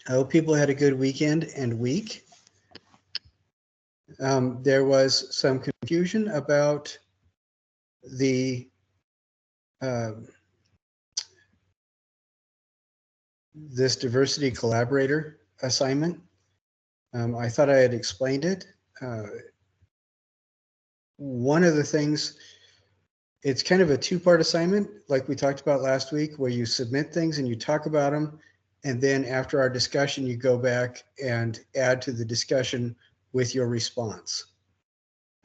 I hope people had a good weekend and week. There was some confusion about the this diversity collaborator assignment. I thought I had explained it. One of the things, it's kind of a two-part assignment, like we talked about last week, where you submit things and you talk about them, and then after our discussion, you go back and add to the discussion with your response.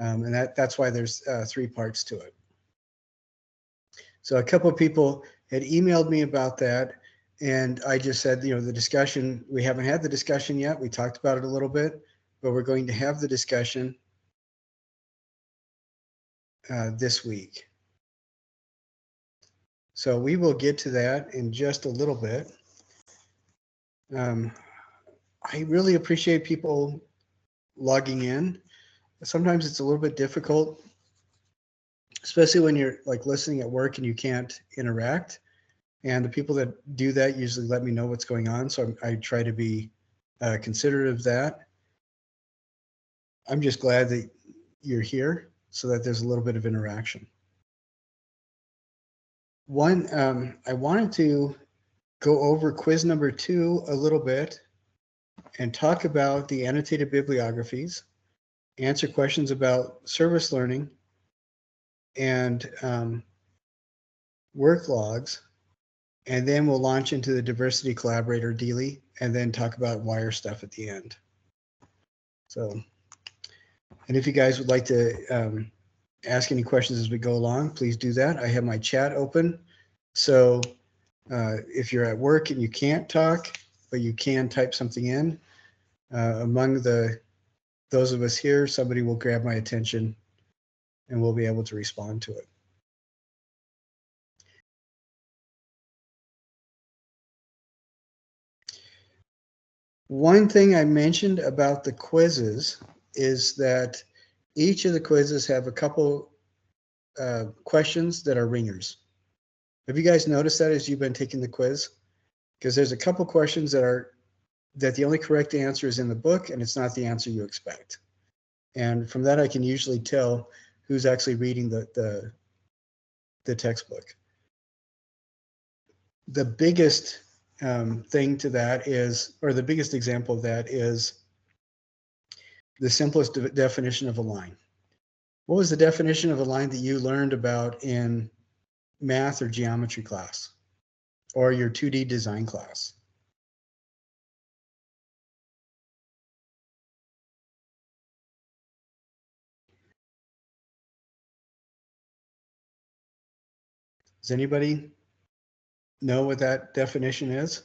And that's why there's 3 parts to it. So a couple of people had emailed me about that, and I just said, the discussion, we haven't had the discussion yet. We talked about it a little bit, but we're going to have the discussion this week. So we will get to that in just a little bit. I really appreciate people logging in. Sometimes it's a little bit difficult, especially when you're like listening at work and you can't interact. And the people that do that usually let me know what's going on. So I try to be considerate of that. I'm just glad that you're here so that there's a little bit of interaction. One, I wanted to go over quiz number 2 a little bit and talk about the annotated bibliographies, answer questions about service learning and work logs, and then we'll launch into the Diversity Collaborator DELE and then talk about wire stuff at the end. So, and if you guys would like to ask any questions as we go along, please do that. I have my chat open. So if you're at work and you can't talk, but you can type something in, among those of us here, somebody will grab my attention and we'll be able to respond to it. One thing I mentioned about the quizzes is that each of the quizzes have a couple questions that are ringers. Have you guys noticed that as you've been taking the quiz? Because there's a couple questions that the only correct answer is in the book and it's not the answer you expect. And from that, I can usually tell who's actually reading the textbook. The biggest thing to that is, or the biggest example of that is the simplest definition of a line. What was the definition of a line that you learned about in math or geometry class or your 2D design class? Does anybody know what that definition is?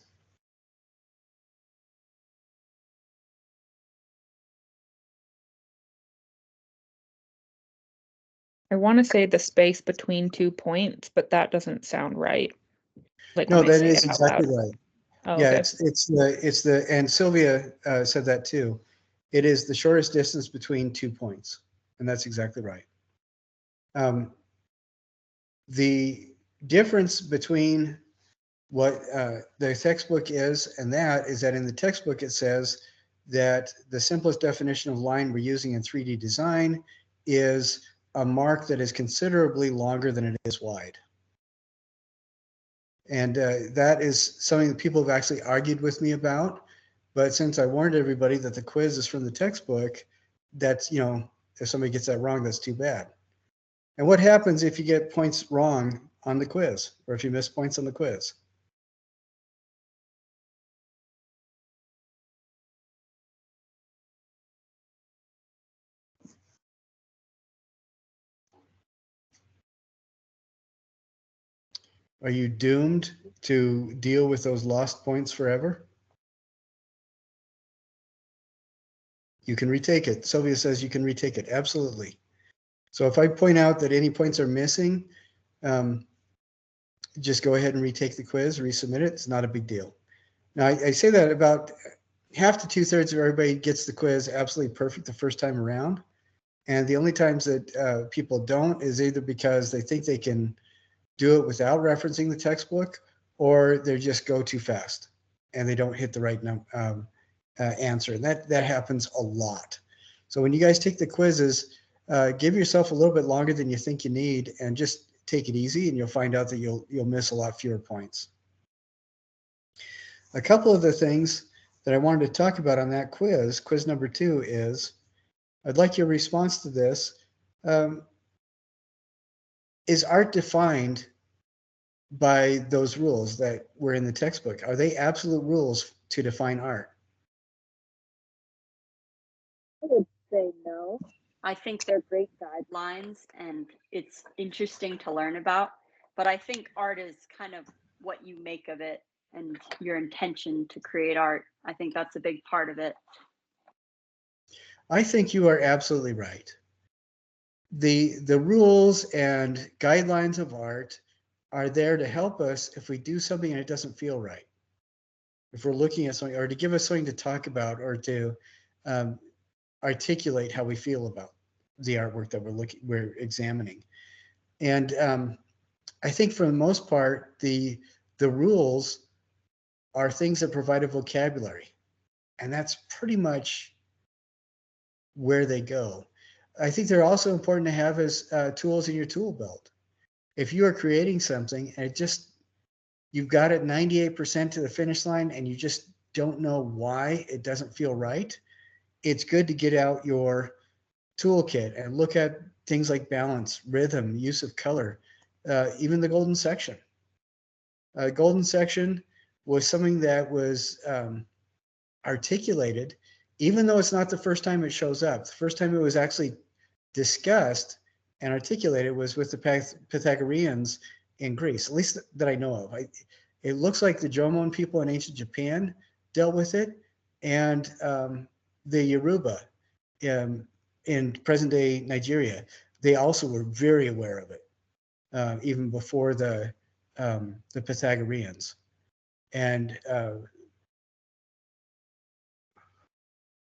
I want to say the space between 2 points, but that doesn't sound right. Like no, that is exactly right. Oh, yeah, okay. it's the and Sylvia said that too. It is the shortest distance between 2 points, and that's exactly right. The difference between what the textbook is and that is that in the textbook it says that the simplest definition of line we're using in 3D design is a mark that is considerably longer than it is wide. And that is something that people have actually argued with me about. But since I warned everybody that the quiz is from the textbook, that's, if somebody gets that wrong, that's too bad. And what happens if you get points wrong on the quiz, or if you miss points on the quiz? Are you doomed to deal with those lost points forever? You can retake it. Sylvia says you can retake it. Absolutely. So if I point out that any points are missing, just go ahead and retake the quiz, resubmit it. It's not a big deal. Now, I say that about half to 2/3 of everybody gets the quiz absolutely perfect the first time around. And the only times that people don't is either because they think they can do it without referencing the textbook, or they just go too fast. and they don't hit the right answer. And that happens a lot. So when you guys take the quizzes, give yourself a little bit longer than you think you need, and just take it easy, and you'll find out that you'll miss a lot fewer points. A couple of the things that I wanted to talk about on that quiz number 2, is I'd like your response to this. Is art defined by those rules that were in the textbook? Are they absolute rules to define art? I would say no. I think they're great guidelines and it's interesting to learn about. But I think art is kind of what you make of it and your intention to create art. I think that's a big part of it. I think you are absolutely right. The rules and guidelines of art are there to help us if we do something and it doesn't feel right. If we're looking at something, or to give us something to talk about, or to articulate how we feel about the artwork that we're examining. And I think for the most part, the rules are things that provide a vocabulary, and that's pretty much where they go. I think they're also important to have as tools in your tool belt. If you are creating something and you've got it 98% to the finish line and you just don't know why it doesn't feel right, it's good to get out your toolkit and look at things like balance, rhythm, use of color, even the golden section. Golden section was something that was articulated, even though it's not the first time it shows up. The first time it was actually discussed and articulated was with the Pythagoreans in Greece, at least that I know of. It looks like the Jomon people in ancient Japan dealt with it, and the Yoruba in present-day Nigeria, they also were very aware of it, even before the Pythagoreans. And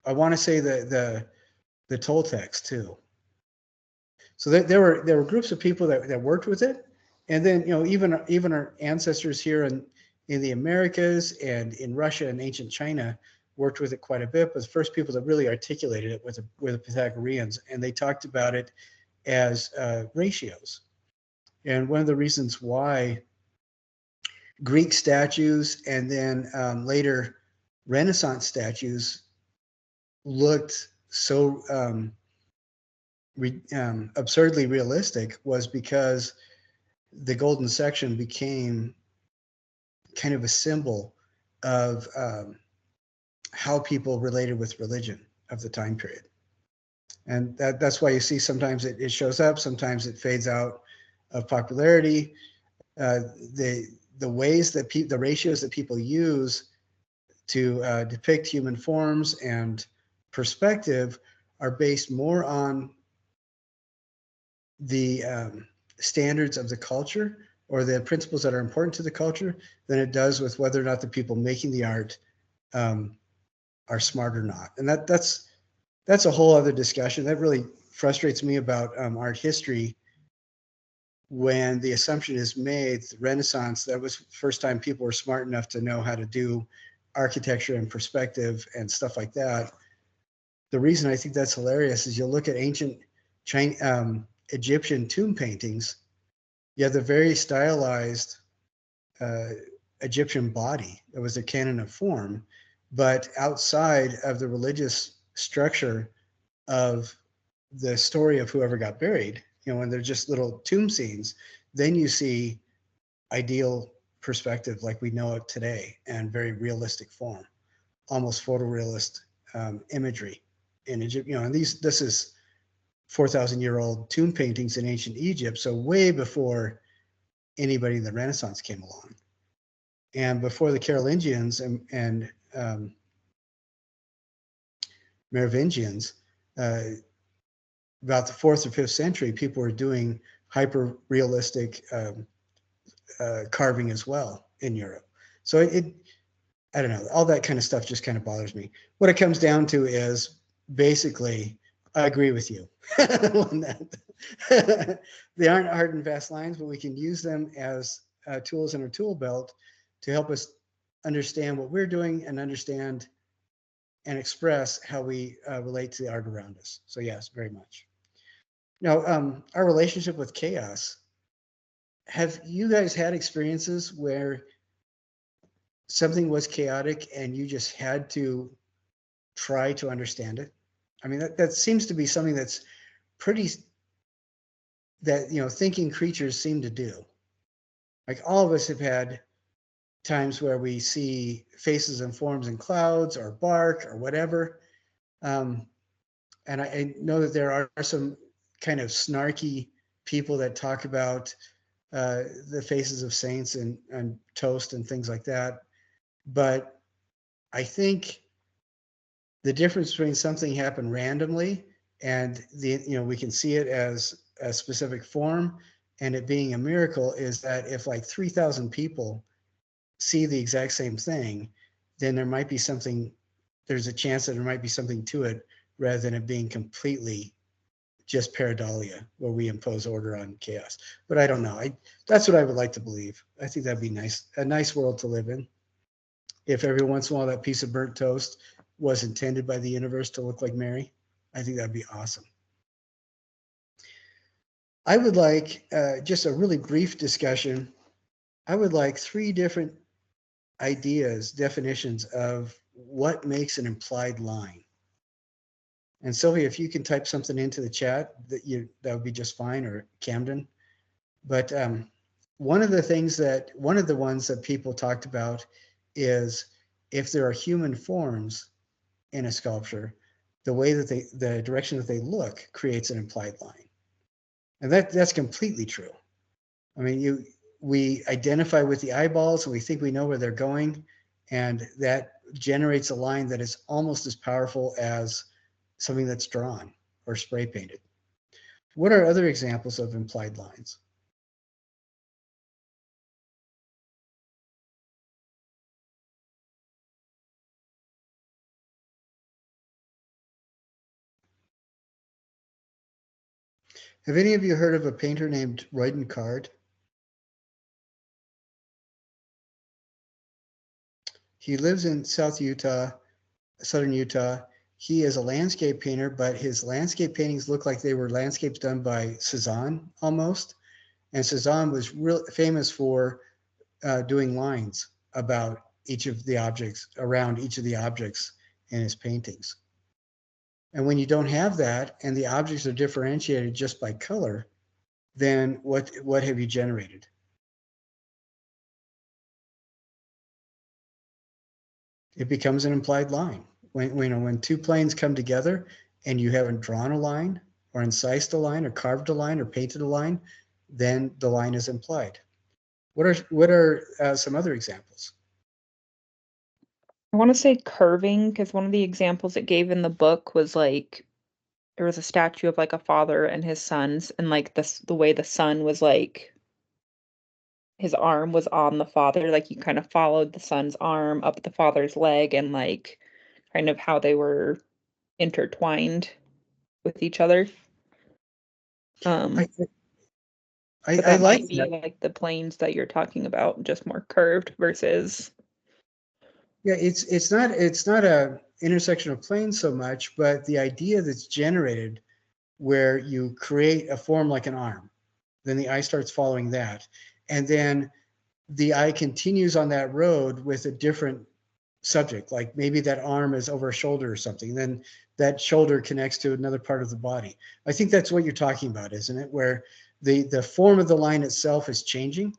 I want to say the Toltecs too. So there were groups of people that worked with it, and then even our ancestors here in the Americas and in Russia and ancient China worked with it quite a bit. But the first people that really articulated it were the Pythagoreans, and they talked about it as ratios. And one of the reasons why Greek statues and then later Renaissance statues looked so absurdly realistic was because the golden section became kind of a symbol of how people related with religion of the time period. And that's why you see sometimes it shows up, sometimes it fades out of popularity. The ways that the ratios that people use to depict human forms and perspective are based more on the standards of the culture or the principles that are important to the culture than it does with whether or not the people making the art are smart or not. And that's a whole other discussion. That really frustrates me about art history, when the assumption is made, the Renaissance, that was the first time people were smart enough to know how to do architecture and perspective and stuff like that. The reason I think that's hilarious is you'll look at ancient Egyptian tomb paintings. You have the very stylized Egyptian body that was a canon of form, but outside of the religious structure of the story of whoever got buried, when they're just little tomb scenes, then you see ideal perspective like we know it today, and very realistic form, almost photorealist imagery in Egypt. And this is 4,000-year-old tomb paintings in ancient Egypt, so way before anybody in the Renaissance came along, and before the Carolingians and Merovingians. About the 4th or 5th century, people were doing hyper realistic carving as well in Europe. So I don't know, all that kind of stuff just kind of bothers me. What it comes down to is basically, I agree with you on that. They aren't hard and fast lines, but we can use them as tools in our tool belt to help us understand what we're doing and understand and express how we relate to the art around us. So yes, very much. Now, our relationship with chaos. Have you guys had experiences where something was chaotic and you just had to try to understand it? I mean, that seems to be something that's pretty, that, thinking creatures seem to do. Like all of us have had times where we see faces and forms in clouds or bark or whatever. And I know that there are some kind of snarky people that talk about the faces of saints and toast and things like that. But I think the difference between something happened randomly and we can see it as a specific form and it being a miracle is that if like 3,000 people see the exact same thing, then there's a chance that there might be something to it rather than it being completely just pareidolia where we impose order on chaos. But I don't know. That's what I would like to believe. I think that'd be nice, a nice world to live in. If every once in a while that piece of burnt toast was intended by the universe to look like Mary, I think that'd be awesome. I would like just a really brief discussion. I would like 3 different ideas, definitions of what makes an implied line. And Sylvia, if you can type something into the chat, that would be just fine, or Camden. But one of the ones that people talked about is if there are human forms in a sculpture, the direction that they look creates an implied line. And that's completely true. I mean, we identify with the eyeballs and we think we know where they're going, and that generates a line that is almost as powerful as something that's drawn or spray painted. What are other examples of implied lines? Have any of you heard of a painter named Royden Card? He lives in southern Utah. He is a landscape painter, but his landscape paintings look like they were landscapes done by Cezanne almost. And Cezanne was real famous for doing lines about each of the objects, around each of the objects in his paintings. And when you don't have that and the objects are differentiated just by color, then what have you generated? It becomes an implied line. When 2 planes come together and you haven't drawn a line or incised a line or carved a line or painted a line, then the line is implied. What are some other examples? I want to say curving, because one of the examples it gave in the book was like there was a statue of like a father and his sons, and like the way the son was like his arm was on the father, like you kind of followed the son's arm up the father's leg, and like kind of how they were intertwined with each other. I But that like might be that. like the planes that you're talking about, just more curved versus. Yeah, it's not a intersection of planes so much, but the idea that's generated where you create a form like an arm, then the eye starts following that, and then the eye continues on that road with a different subject, like maybe that arm is over a shoulder or something, then that shoulder connects to another part of the body. I think that's what you're talking about, isn't it? Where the form of the line itself is changing.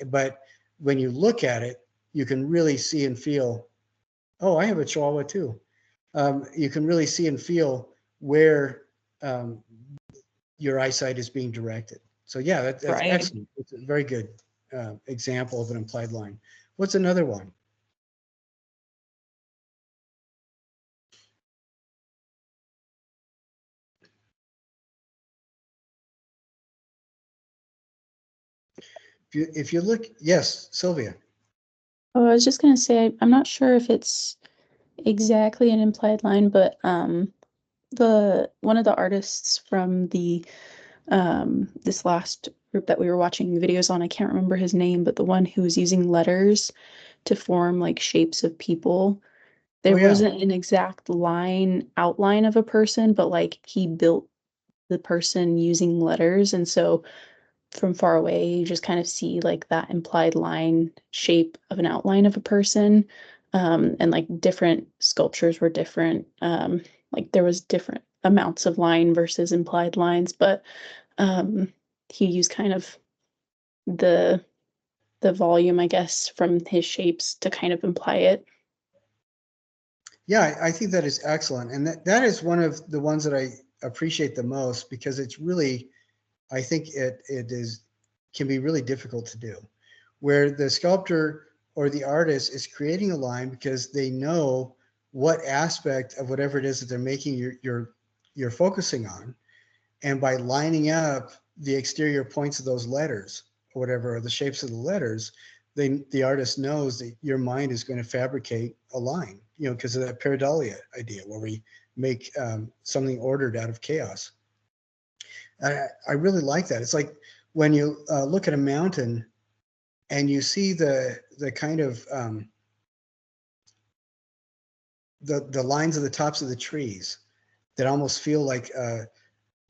But when you look at it, you can really see and feel, oh, I have a Chihuahua too. You can really see and feel where your eyesight is being directed. So yeah, that's Right. excellent. It's a very good example of an implied line. What's another one? If you look, yes, Sylvia. Oh, I was just gonna say, I'm not sure if it's exactly an implied line, but one of the artists from the this last group that we were watching videos on, I can't remember his name, but the one who was using letters to form like shapes of people. There Oh, yeah. wasn't an exact outline of a person, but like he built the person using letters. And so from far away, you just kind of see like that implied line shape of an outline of a person. And like different sculptures were different. Like there was different amounts of line versus implied lines, but he used kind of the volume, I guess, from his shapes to kind of imply it. Yeah, I think that is excellent. And that is one of the ones that I appreciate the most, because it's really, I think can be really difficult to do, where the sculptor or the artist is creating a line because they know what aspect of whatever it is that they're making you're focusing on. And by lining up the exterior points of those letters or whatever, or the shapes of the letters, the artist knows that your mind is going to fabricate a line, because of that pareidolia idea where we make something ordered out of chaos. I really like that. It's like when you look at a mountain and you see the kind of the lines of the tops of the trees that almost feel like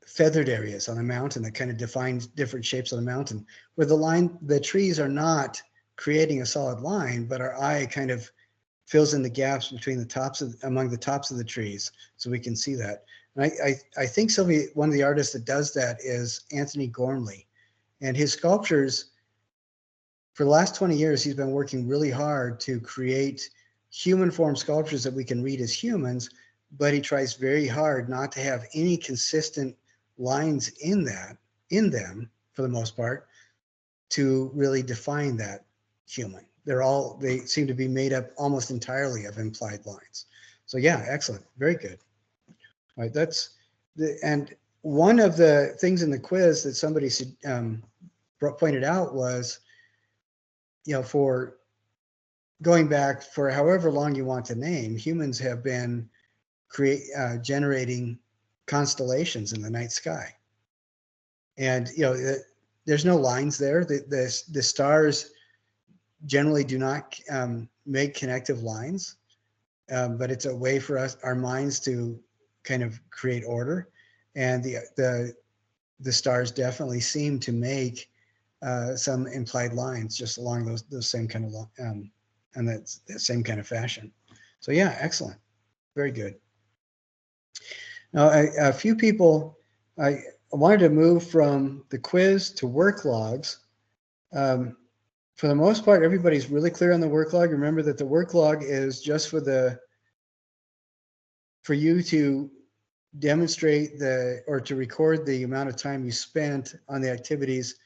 feathered areas on a mountain that kind of defines different shapes on the mountain, where the trees are not creating a solid line, but our eye kind of fills in the gaps between among the tops of the trees, so we can see that. And I think one of the artists that does that is Anthony Gormley, and his sculptures, for the last 20 years, he's been working really hard to create human form sculptures that we can read as humans, but he tries very hard not to have any consistent lines in them for the most part to really define that human. They seem to be made up almost entirely of implied lines. So yeah, excellent, very good. All right, and one of the things in the quiz that somebody pointed out was, for going back for however long you want to name, humans have been generating constellations in the night sky. And there's no lines there. The stars generally do not make connective lines, but it's a way for our minds to kind of create order. And the stars definitely seem to make some implied lines just along those same kind of and that same kind of fashion. So yeah, excellent, very good. Now, a few people, I wanted to move from the quiz to work logs. For the most part, everybody's really clear on the work log. Remember that the work log is just for you to demonstrate or to record the amount of time you spent on the activities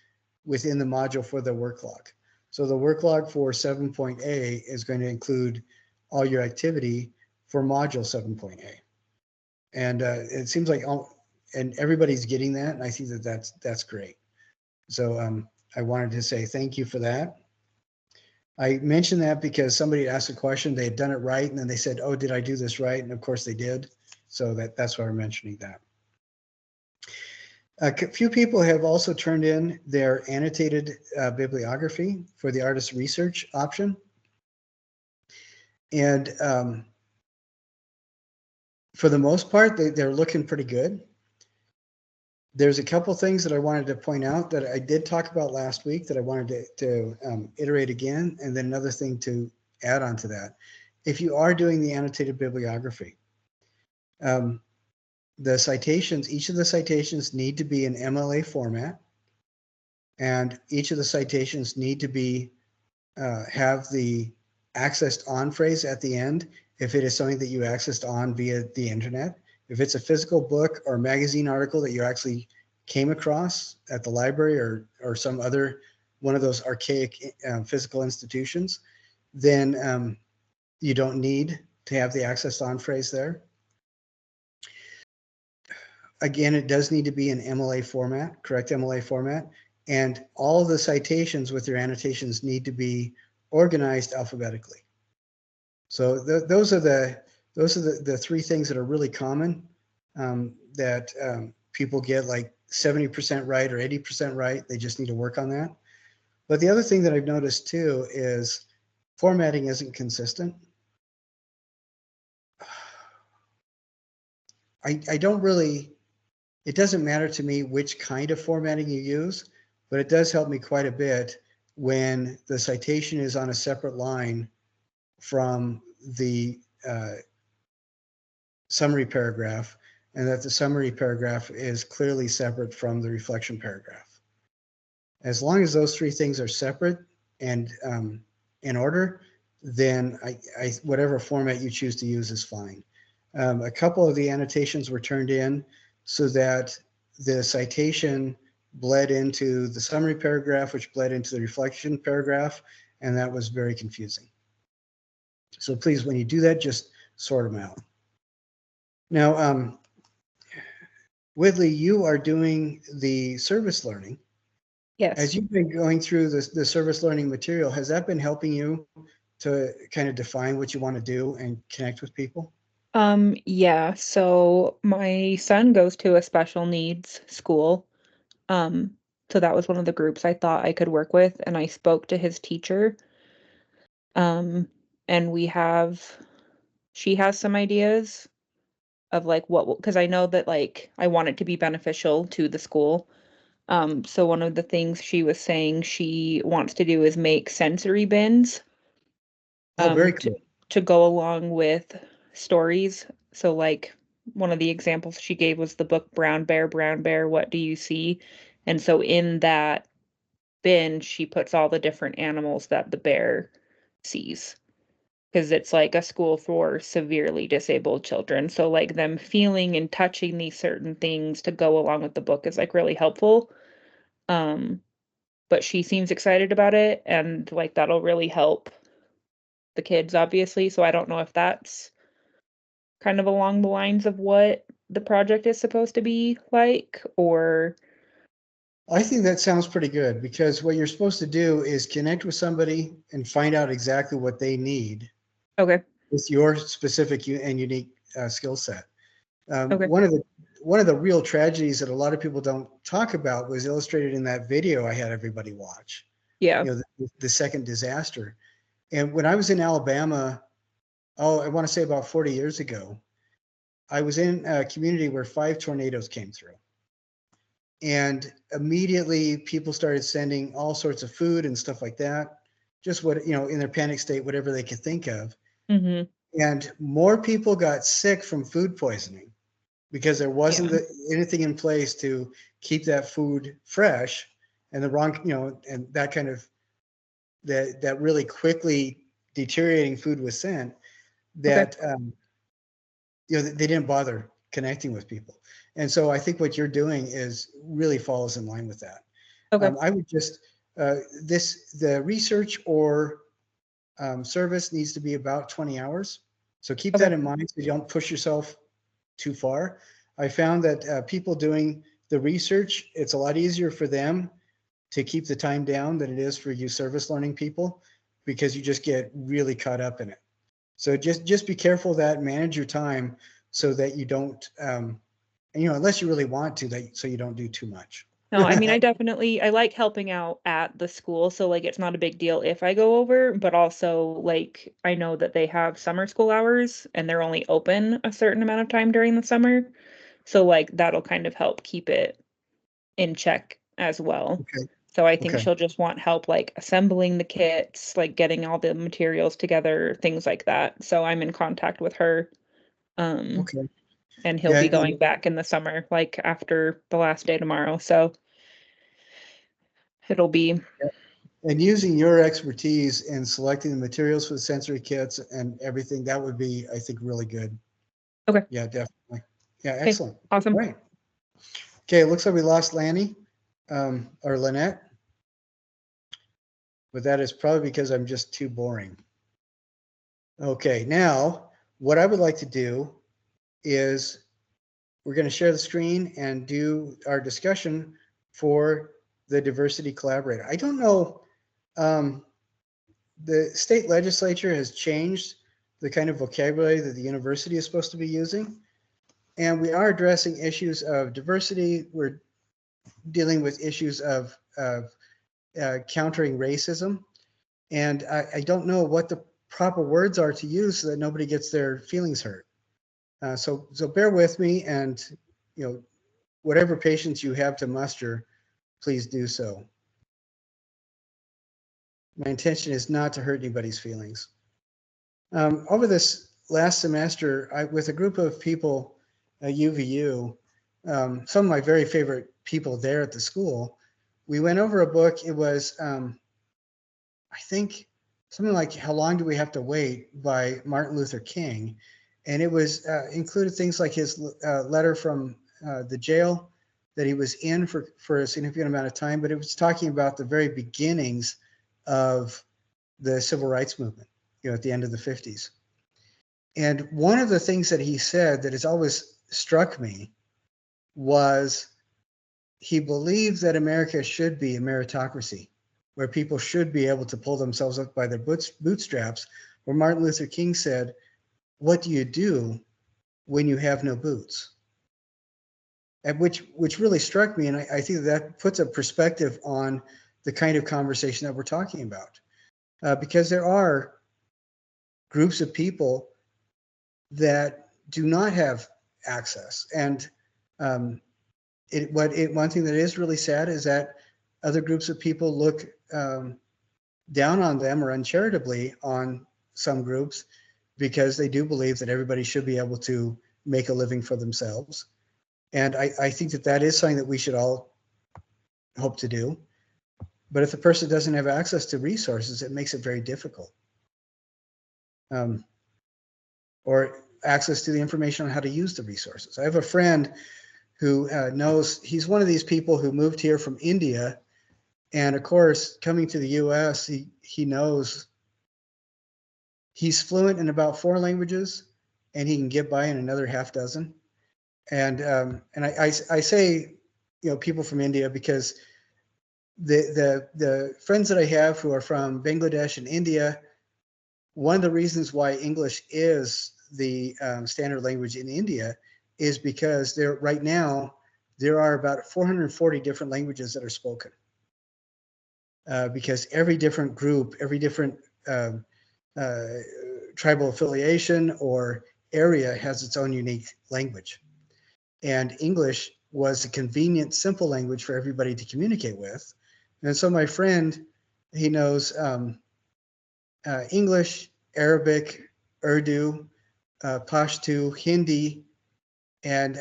within the module for the work log. So the work log for 7.A is going to include all your activity for module 7.A. And it seems like and everybody's getting that, and I think that's great. So I wanted to say thank you for that. I mentioned that because somebody asked a question, they had done it right, and then they said, oh, did I do this right? And of course they did. So that's why we're mentioning that. A few people have also turned in their annotated bibliography for the artist research option. And for the most part, they're looking pretty good. There's a couple things that I wanted to point out that I did talk about last week that I wanted to iterate again, and then another thing to add on to that. If you are doing the annotated bibliography, the citations, each of the citations need to be in MLA format, and each of the citations need to be have the accessed on phrase at the end if it is something that you accessed on via the internet. If it's a physical book or magazine article that you actually came across at the library or some other one of those archaic physical institutions, then you don't need to have the accessed on phrase there. Again, it does need to be in MLA format, correct MLA format, and all of the citations with your annotations need to be organized alphabetically. So those are the three things that are really common that people get like 70% right or 80% right. They just need to work on that. But the other thing that I've noticed too is formatting isn't consistent. I don't really, it doesn't matter to me which kind of formatting you use, but it does help me quite a bit when the citation is on a separate line from the summary paragraph, and that the summary paragraph is clearly separate from the reflection paragraph. As long as those three things are separate and in order, then whatever format you choose to use is fine. A couple of the annotations were turned in so that the citation bled into the summary paragraph, which bled into the reflection paragraph, and that was very confusing. So please, when you do that, just sort them out. Now, Whitley, you are doing the service learning. Yes. As you've been going through the service learning material, has that been helping you to kind of define what you want to do and connect with people? Yeah, so my son goes to a special needs school. So that was one of the groups I thought I could work with, and I spoke to his teacher. And she has some ideas of like because I know that like I want it to be beneficial to the school. So one of the things she was saying she wants to do is make sensory bins Oh, very cool. to go along with stories. So like one of the examples she gave was the book Brown Bear, What Do You See? And so in that bin, she puts all the different animals that the bear sees. Because it's like a school for severely disabled children. So like them feeling and touching these certain things to go along with the book is like really helpful. But she seems excited about it, and like that'll really help the kids, obviously. So I don't know if that's kind of along the lines of what the project is supposed to be like, or I think that sounds pretty good, because what you're supposed to do is connect with somebody and find out exactly what they need okay. with your specific and unique skill set. Okay. One of the real tragedies that a lot of people don't talk about was illustrated in that video I had everybody watch. Yeah. You know, the second disaster. And when I was in Alabama, I want to say about 40 years ago, I was in a community where 5 tornadoes came through. And immediately people started sending all sorts of food and stuff like that, just what, in their panic state, whatever they could think of. Mm-hmm. And more people got sick from food poisoning because there wasn't anything in place to keep that food fresh, and the wrong, and that kind of, that really quickly deteriorating food was sent, that, they didn't bother connecting with people. And so I think what you're doing is really falls in line with that. Okay. I would just, the research or service needs to be about 20 hours. So keep that in mind so you don't push yourself too far. I found that people doing the research, it's a lot easier for them to keep the time down than it is for you service learning people, because you just get really caught up in it. So just be careful of that, manage your time so that you don't, unless you really want to, so you don't do too much. No, I mean, I like helping out at the school, so like it's not a big deal if I go over, but also like I know that they have summer school hours and they're only open a certain amount of time during the summer. So like that'll kind of help keep it in check as well. Okay. So I think Okay. she'll just want help like assembling the kits, like getting all the materials together, things like that. So I'm in contact with her. Okay. And he'll Yeah, be going back in the summer, like after the last day tomorrow. So it'll be. and using your expertise in selecting the materials for the sensory kits and everything, that would be, I think, really good. Okay. Yeah, definitely. Yeah, Okay, excellent. awesome. Right. Okay, it looks like we lost Lanny or Lynette, but that is probably because I'm just too boring. Okay, now what I would like to do is we're going to share the screen and do our discussion for the Diversity Collaborator. I don't know, the state legislature has changed the kind of vocabulary that the university is supposed to be using. And we are addressing issues of diversity. We're dealing with issues of countering racism. And I don't know what the proper words are to use so that nobody gets their feelings hurt. So bear with me, and whatever patience you have to muster, please do so. My intention is not to hurt anybody's feelings. Over this last semester, with a group of people at UVU, some of my very favorite people there at the school, we went over a book. It was, I think, something like How Long Do We Have to Wait by Martin Luther King. And it was included things like his letter from the jail that he was in for a significant amount of time, but it was talking about the very beginnings of the civil rights movement, at the end of the 50s. And one of the things that he said that has always struck me was he believed that America should be a meritocracy, where people should be able to pull themselves up by their bootstraps, where Martin Luther King said, what do you do when you have no boots? And which really struck me, and I think that puts a perspective on the kind of conversation that we're talking about. Because there are groups of people that do not have access. And one thing that is really sad is that other groups of people look down on them or uncharitably on some groups because they do believe that everybody should be able to make a living for themselves. And I think that is something that we should all hope to do. But if the person doesn't have access to resources, it makes it very difficult. Or access to the information on how to use the resources. I have a friend who knows, he's one of these people who moved here from India. And of course, coming to the US, he knows he's fluent in about 4 languages, and he can get by in another half dozen. And I say, people from India because the friends that I have who are from Bangladesh and India, one of the reasons why English is the standard language in India is because right now there are about 440 different languages that are spoken. Because every different group, every different tribal affiliation or area has its own unique language. And English was a convenient, simple language for everybody to communicate with. And so my friend, he knows English, Arabic, Urdu, Pashto, Hindi, and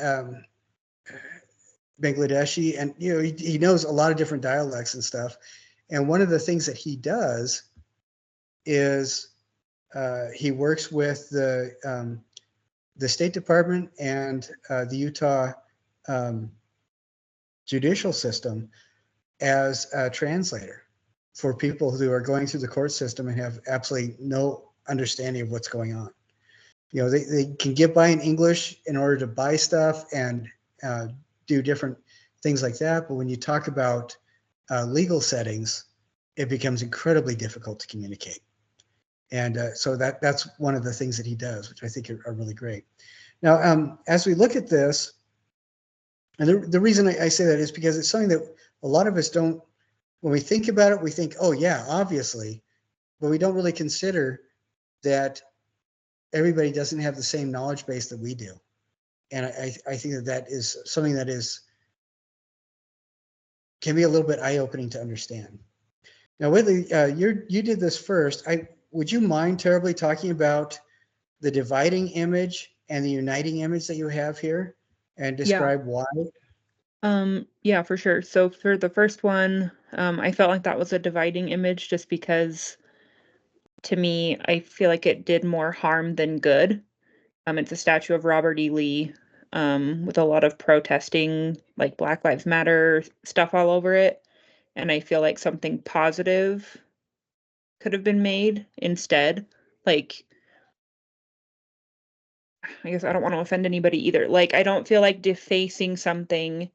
Bangladeshi. And, he knows a lot of different dialects and stuff. And one of the things that he does is he works with the State Department and the Utah judicial system as a translator for people who are going through the court system and have absolutely no understanding of what's going on. They can get by in English in order to buy stuff and do different things like that. But when you talk about legal settings, it becomes incredibly difficult to communicate. And so that's one of the things that he does, which I think are really great. Now, as we look at this, and the reason I say that is because it's something that a lot of us don't, when we think about it, we think, oh yeah, obviously, but we don't really consider that everybody doesn't have the same knowledge base that we do. And I think that is something that can be a little bit eye-opening to understand. Now, Whitley, you did this first. Would you mind terribly talking about the dividing image and the uniting image that you have here and describe why? Yeah, for sure. So for the first one, I felt like that was a dividing image just because to me, I feel like it did more harm than good. It's a statue of Robert E. Lee with a lot of protesting, like Black Lives Matter stuff all over it. And I feel like something positive could have been made instead. Like, I guess I don't want to offend anybody either. Like, I don't feel like defacing something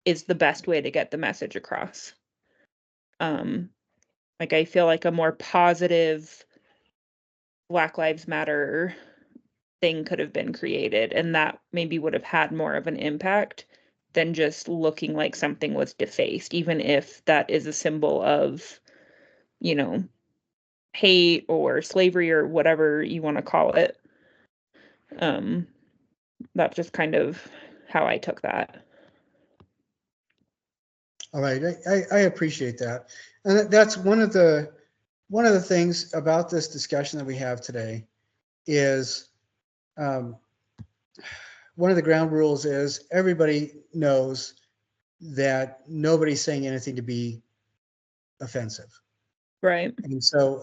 is the best way to get the message across. Like, I feel like a more positive Black Lives Matter thing could have been created, and that maybe would have had more of an impact than just looking like something was defaced, even if that is a symbol of, hate or slavery or whatever you want to call it. That's just kind of how I took that. All right, I appreciate that, and that's one of the things about this discussion that we have today is one of the ground rules is everybody knows that nobody's saying anything to be offensive. Right. And so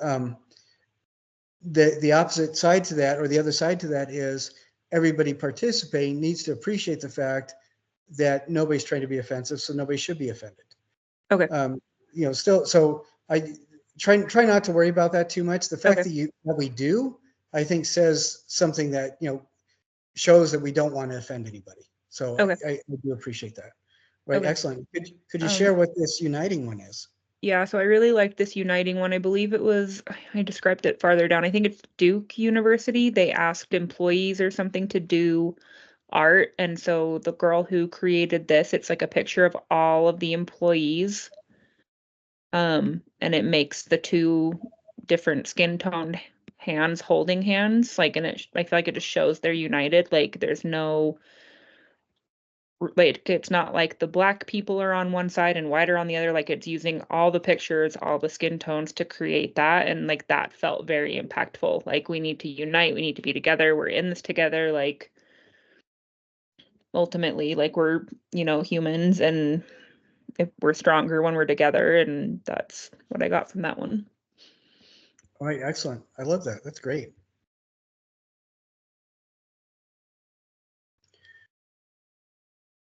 the opposite side to that, or the other side to that, is everybody participating needs to appreciate the fact that nobody's trying to be offensive, so nobody should be offended. Okay. Still, so I try not to worry about that too much. The fact Okay. that we do, I think, says something that shows that we don't want to offend anybody. So Okay. I do appreciate that. Right. Okay. Excellent. Could you share what this uniting one is? Yeah, so I really liked this uniting one. I believe it was, I described it farther down. I think it's Duke University. They asked employees or something to do art. And so the girl who created this, it's like a picture of all of the employees. And it makes the two different skin toned hands holding hands. Like, and I feel like it just shows they're united. Like there's no, like it's not like the black people are on one side and white are on the other. Like it's using all the pictures, all the skin tones to create that, and like that felt very impactful. Like we need to unite, we need to be together, we're in this together. Like ultimately, like we're humans, and if we're stronger when we're together, and that's what I got from that one. All right, excellent. I love that. That's great.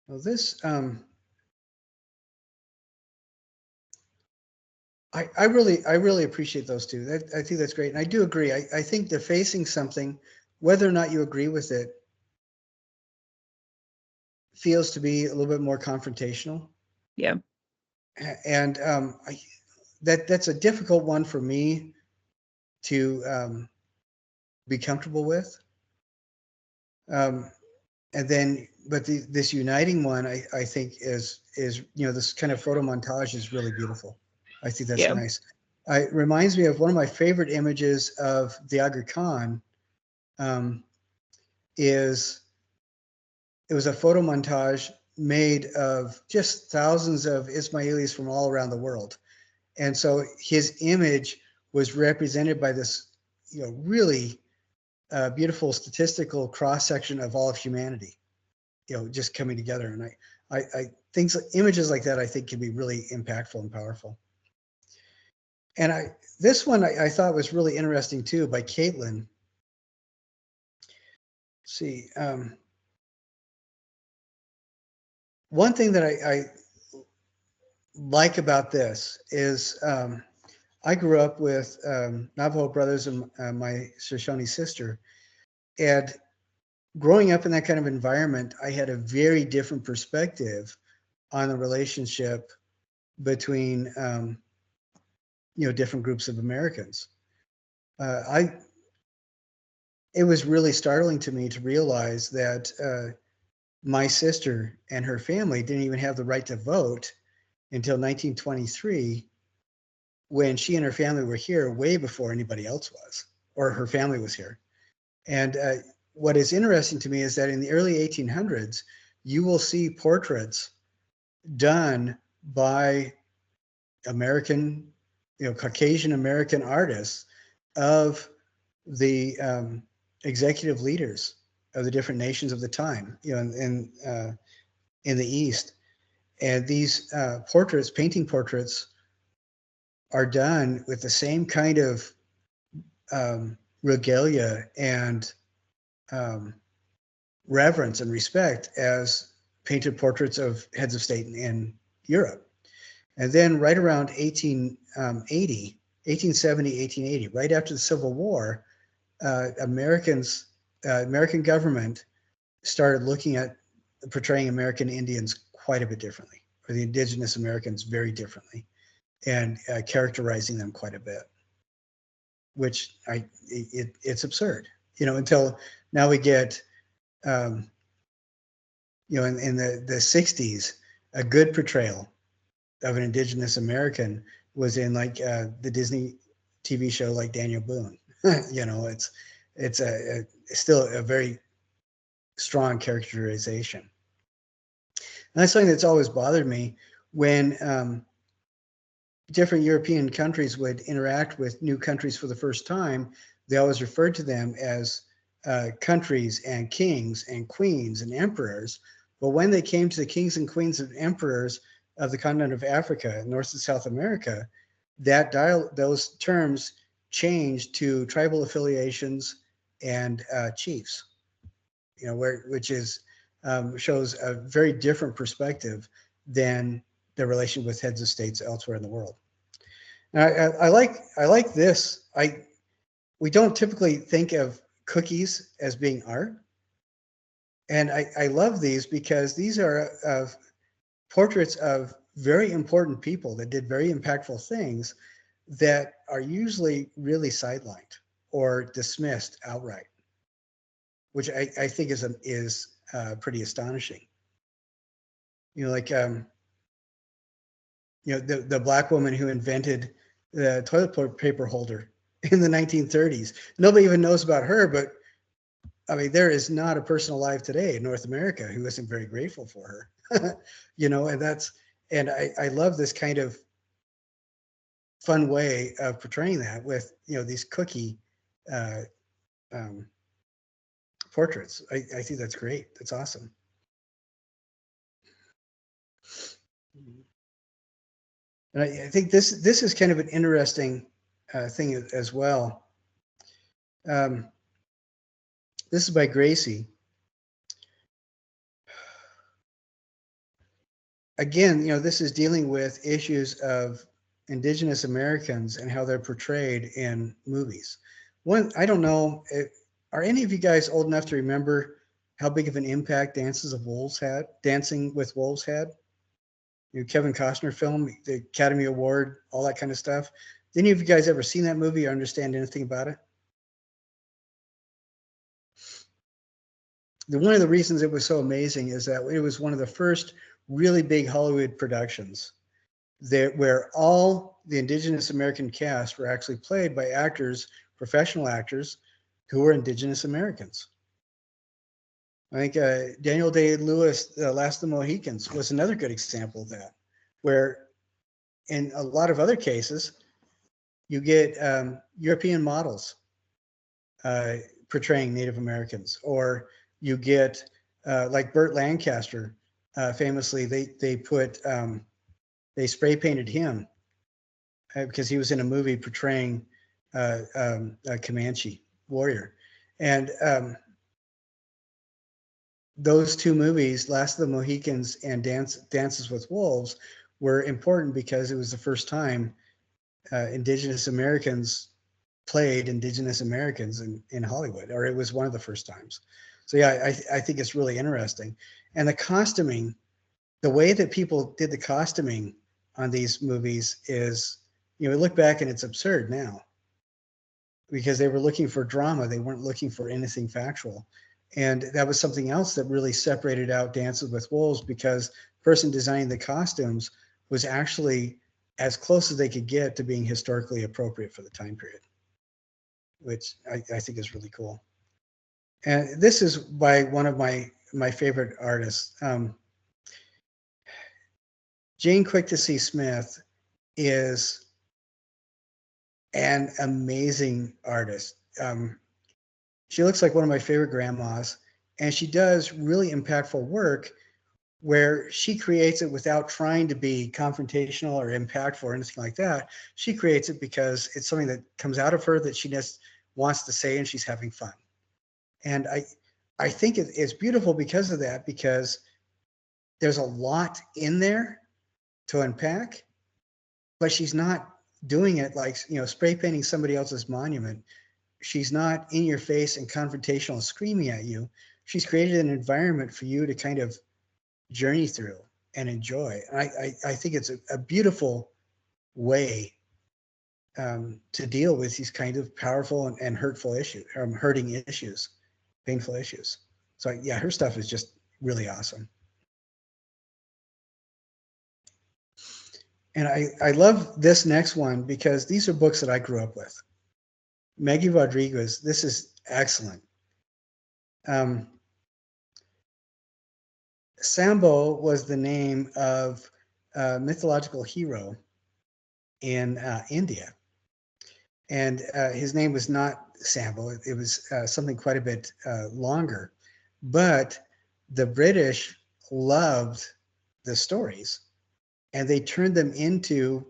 Well, this I really appreciate those two. I think that's great, and I do agree. I think defacing something, whether or not you agree with it, feels to be a little bit more confrontational. Yeah. And that's a difficult one for me to be comfortable with. And then, but this uniting one, I think is this kind of photo montage is really beautiful. I think that's nice. It reminds me of one of my favorite images of the Aga Khan. It was a photo montage made of just thousands of Ismailis from all around the world, and so his image was represented by this, really beautiful statistical cross section of all of humanity, just coming together. And I think images like that, I think, can be really impactful and powerful. And this one I thought was really interesting too, by Caitlin. Let's see, one thing that I like about this is I grew up with Navajo brothers and my Shoshone sister, and growing up in that kind of environment, I had a very different perspective on the relationship between different groups of Americans. It was really startling to me to realize that my sister and her family didn't even have the right to vote until 1923, when she and her family were here way before anybody else was, or her family was here. And what is interesting to me is that in the early 1800s, you will see portraits done by American, Caucasian American artists of the executive leaders of the different nations of the time, in the East. And these painting portraits, are done with the same kind of regalia and reverence and respect as painted portraits of heads of state in Europe. And then right around 1870, 1880, right after the Civil War, American government started looking at portraying American Indians quite a bit differently, or the indigenous Americans very differently, and characterizing them quite a bit, which it's absurd, until now we get, in the 60s, a good portrayal of an indigenous American was in like the Disney TV show like Daniel Boone. You know, it's still a very strong characterization. And that's something that's always bothered me when different European countries would interact with new countries for the first time. They always referred to them as countries and kings and queens and emperors. But when they came to the kings and queens and emperors of the continent of Africa, North and South America, those terms changed to tribal affiliations and chiefs. You know, which is shows a very different perspective than the relation with heads of states elsewhere in the world. Now, I like this. We don't typically think of cookies as being art, and I love these because these are portraits of very important people that did very impactful things that are usually really sidelined or dismissed outright, which I think is pretty astonishing. You know, like you know, the black woman who invented the toilet paper holder in the 1930s. Nobody even knows about her, but I mean, there is not a person alive today in North America who isn't very grateful for her. You know, and I love this kind of fun way of portraying that with, you know, these cookie portraits. I think that's great. That's awesome. And I think this is kind of an interesting thing as well. This is by Gracie. Again, you know, this is dealing with issues of Indigenous Americans and how they're portrayed in movies. I don't know, are any of you guys old enough to remember how big of an impact Dancing with Wolves had? You know, Kevin Costner film, the Academy Award, all that kind of stuff. Did any of you guys ever seen that movie or understand anything about it? One of the reasons it was so amazing is that it was one of the first really big Hollywood productions where all the Indigenous American cast were actually played by actors, professional actors, who were Indigenous Americans. I think Daniel Day-Lewis, Last of the Mohicans, was another good example of that, where in a lot of other cases, you get European models portraying Native Americans, or you get like Burt Lancaster, famously, they spray painted him because he was in a movie portraying a Comanche warrior. And those two movies, Last of the Mohicans and Dances with Wolves, were important because it was the first time Indigenous Americans played Indigenous Americans in Hollywood, or it was one of the first times. So yeah, I think it's really interesting. And the costuming, the way that people did the costuming on these movies is, you know, we look back and it's absurd now because they were looking for drama. They weren't looking for anything factual. And that was something else that really separated out Dances with Wolves, because the person designing the costumes was actually as close as they could get to being historically appropriate for the time period, which I think is really cool. And this is by one of my favorite artists. Jane Quick-to-See Smith is an amazing artist. She looks like one of my favorite grandmas, and she does really impactful work where she creates it without trying to be confrontational or impactful or anything like that. She creates it because it's something that comes out of her that she just wants to say, and she's having fun. And I think it's beautiful because of that, because there's a lot in there to unpack, but she's not doing it like, you know, spray painting somebody else's monument. She's not in your face and confrontational and screaming at you. She's created an environment for you to kind of journey through and enjoy. I think it's a beautiful way to deal with these kinds of powerful and hurtful issues, hurting issues, painful issues. So yeah, her stuff is just really awesome. And I love this next one because these are books that I grew up with. Maggie Rodriguez, this is excellent. Sambo was the name of a mythological hero in India. And his name was not Sambo, it was something quite a bit longer. But the British loved the stories, and they turned them into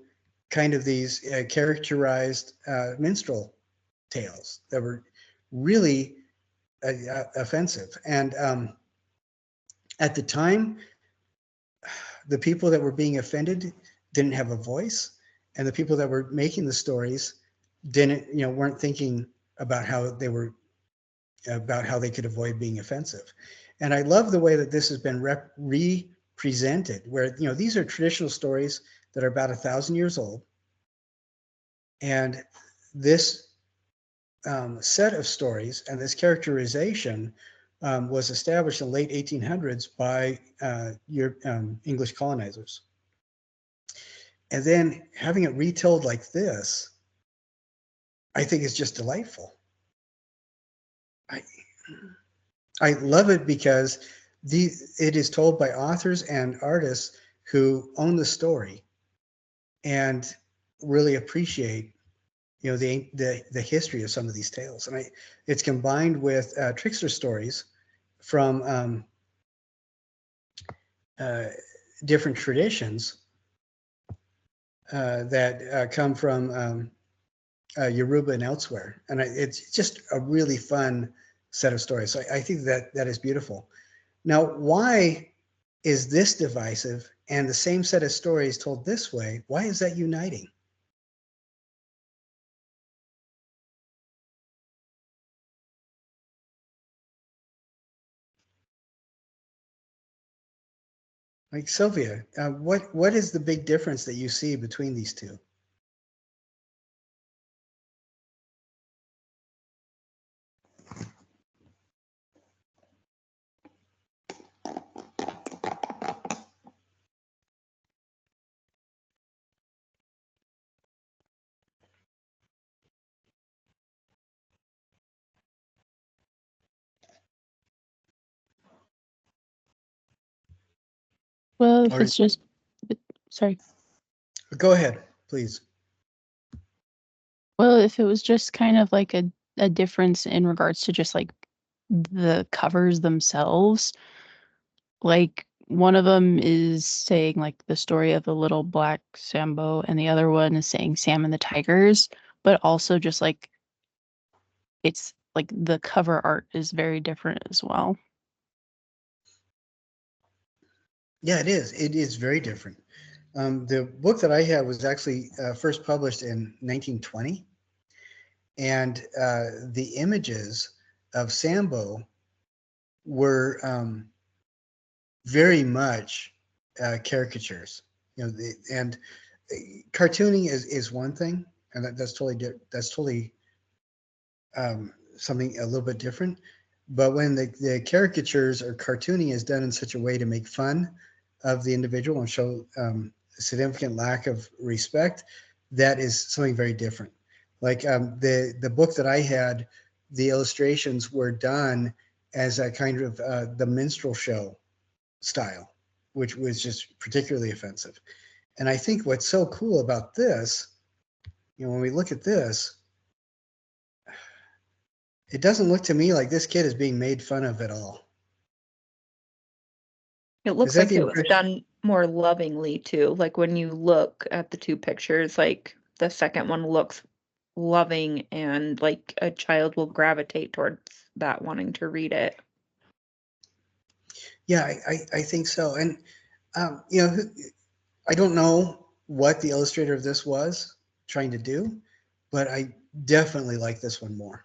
kind of these characterized minstrel tales that were really offensive. And at the time, the people that were being offended didn't have a voice, and the people that were making the stories weren't thinking about how they could avoid being offensive. And I love the way that this has been represented, where these are traditional stories that are about 1,000 years old, and this set of stories and this characterization was established in the late 1800s by English colonizers. And then having it retold like this, I think is just delightful. I love it because it is told by authors and artists who own the story and really appreciate the history of some of these tales. And it's combined with trickster stories from different traditions that come from Yoruba and elsewhere. And it's just a really fun set of stories. So I think that is beautiful. Now, why is this divisive and the same set of stories told this way? Why is that uniting? Like Sylvia, what is the big difference that you see between these two? Well, if Or it's just, sorry. go ahead, please. Well, if it was just kind of like a difference in regards to just like the covers themselves, like one of them is saying like the story of the little black Sambo, and the other one is saying Sam and the Tigers, but also just like it's like the cover art is very different as well. Yeah, it is. It is very different. The book that I had was actually first published in 1920, and the images of Sambo were very much caricatures. And cartooning is one thing, and that's totally something a little bit different. But when the caricatures or cartooning is done in such a way to make fun of the individual and show a significant lack of respect, that is something very different. Like the book that I had, the illustrations were done as a kind of the minstrel show style, which was just particularly offensive. And I think what's so cool about this, when we look at this, it doesn't look to me like this kid is being made fun of at all. It looks like it was done more lovingly too. Like when you look at the two pictures, like the second one looks loving and like a child will gravitate towards that wanting to read it. Yeah, I think so. And, I don't know what the illustrator of this was trying to do, but I definitely like this one more.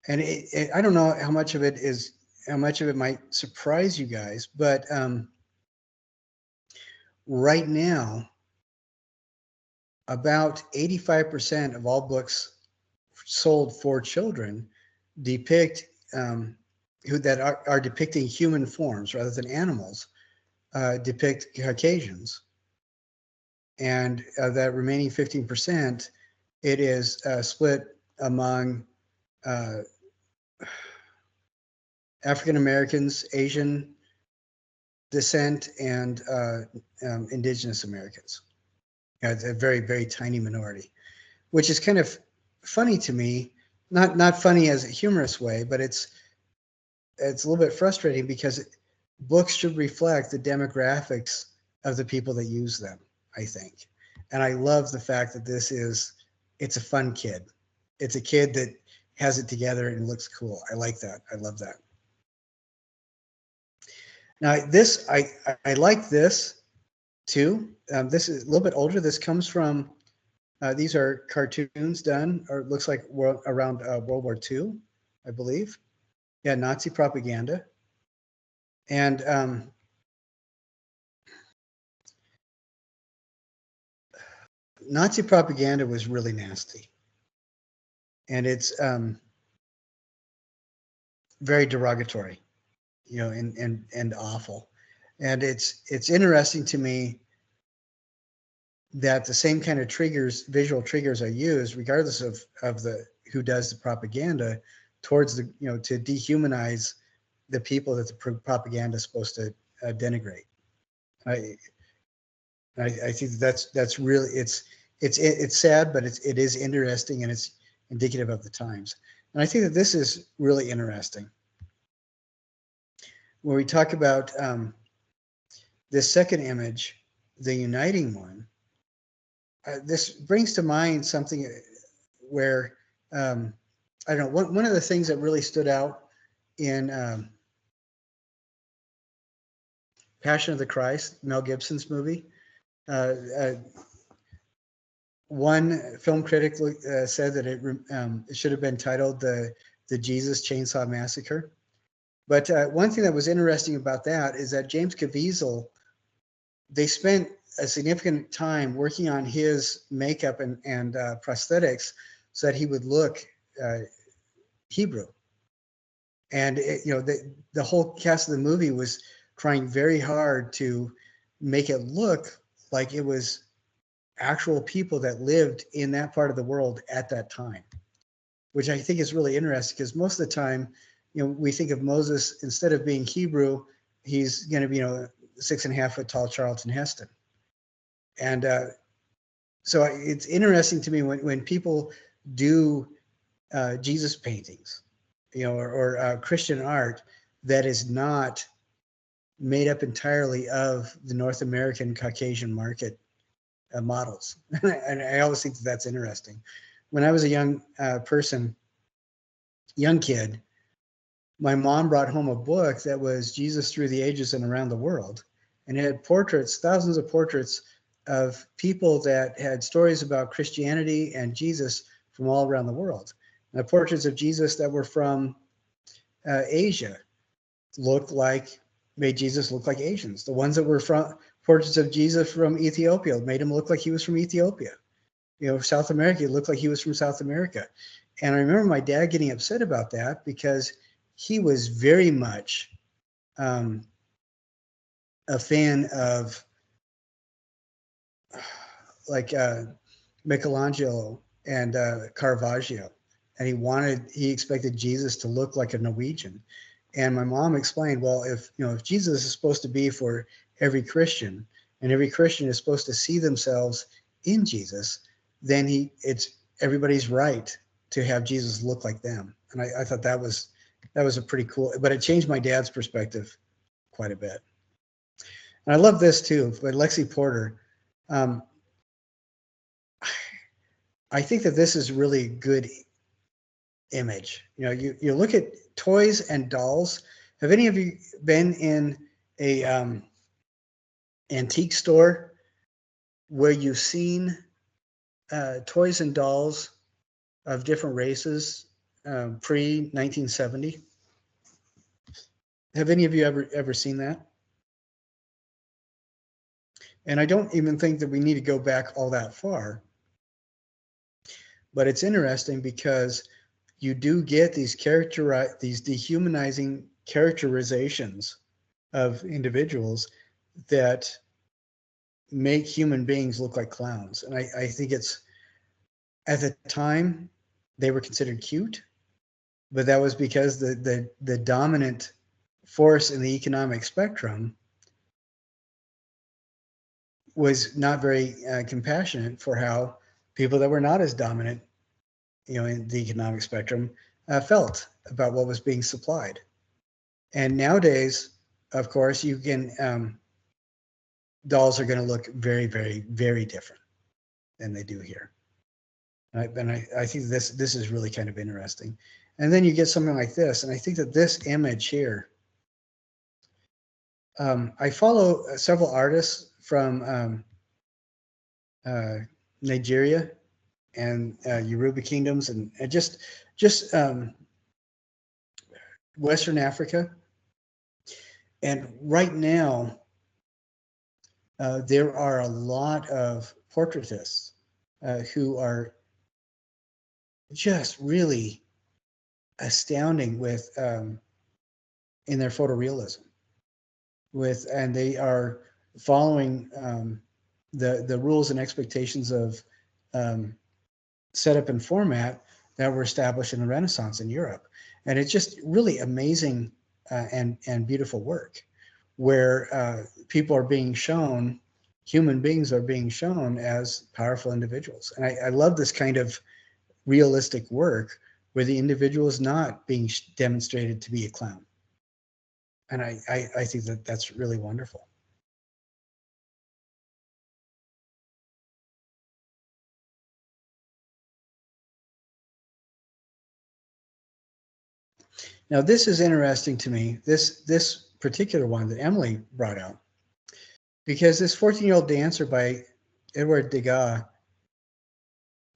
And I don't know how much of it might surprise you guys, but right now, about 85% of all books sold for children depict that are depicting human forms rather than animals, depict Caucasians. And that remaining 15%, it is split among African Americans, Asian descent, and indigenous Americans. It's a very, very tiny minority, which is kind of funny to me. Not funny as a humorous way, but it's a little bit frustrating because books should reflect the demographics of the people that use them, I think. And I love the fact that it's a fun kid. It's a kid that has it together and looks cool. I like that. I love that. Now this, I like this too. This is a little bit older. This comes from, these are cartoons done, or it looks like around World War II, I believe. Yeah, Nazi propaganda. And Nazi propaganda was really nasty. And it's very derogatory, and awful. And it's interesting to me that the same kind of visual triggers are used, regardless of who does the propaganda, towards to dehumanize the people that the propaganda is supposed to denigrate. I think that's really, it's sad, but it is interesting, and it's indicative of the times. And I think that this is really interesting. When we talk about this second image, the uniting one, this brings to mind something where, I don't know, one of the things that really stood out in Passion of the Christ, Mel Gibson's movie. One film critic said that it should have been titled the Jesus Chainsaw Massacre. But one thing that was interesting about that is that James Caviezel, they spent a significant time working on his makeup and prosthetics so that he would look Hebrew. And the whole cast of the movie was trying very hard to make it look like it was actual people that lived in that part of the world at that time, which I think is really interesting, because most of the time, we think of Moses, instead of being Hebrew, he's going to be, 6.5 foot tall Charlton Heston. And so it's interesting to me when people do Jesus paintings, or Christian art that is not made up entirely of the North American Caucasian market models. And I always think that's interesting. When I was a young kid, my mom brought home a book that was Jesus Through the Ages and Around the World. And it had portraits, thousands of portraits of people that had stories about Christianity and Jesus from all around the world. And the portraits of Jesus that were from Asia made Jesus look like Asians. The ones that were from portraits of Jesus from Ethiopia made him look like he was from Ethiopia. South America, it looked like he was from South America. And I remember my dad getting upset about that, because he was very much a fan of Michelangelo and Caravaggio. And he expected Jesus to look like a Norwegian. And my mom explained, well, if Jesus is supposed to be for every Christian, and every Christian is supposed to see themselves in Jesus, then it's everybody's right to have Jesus look like them. And I thought that was a pretty cool, but it changed my dad's perspective quite a bit. And I love this too, by Lexi Porter. I think that this is really good image. You look at toys and dolls. Have any of you been in a antique store where you've seen toys and dolls of different races pre-1970? Have any of you ever seen that? And I don't even think that we need to go back all that far. But it's interesting because you do get these dehumanizing characterizations of individuals that make human beings look like clowns. And I think it's, at the time, they were considered cute, but that was because the dominant force in the economic spectrum was not very compassionate for how people that were not as dominant, in the economic spectrum, felt about what was being supplied. And nowadays, of course, you can dolls are going to look very, very, very different than they do here. Right? And I think this is really kind of interesting. And then you get something like this, and I think that this image here, I follow several artists from Nigeria and Yoruba kingdoms, and just Western Africa. And right now, there are a lot of portraitists who are just really astounding with in their photorealism. And they are following the rules and expectations of setup and format that were established in the Renaissance in Europe. And it's just really amazing and beautiful work, where people are being shown, human beings are being shown as powerful individuals. And I love this kind of realistic work where the individual is not being demonstrated to be a clown. And I think that that's really wonderful. Now, this is interesting to me, this particular one that Emily brought out, because this 14-year-old dancer by Edward Degas,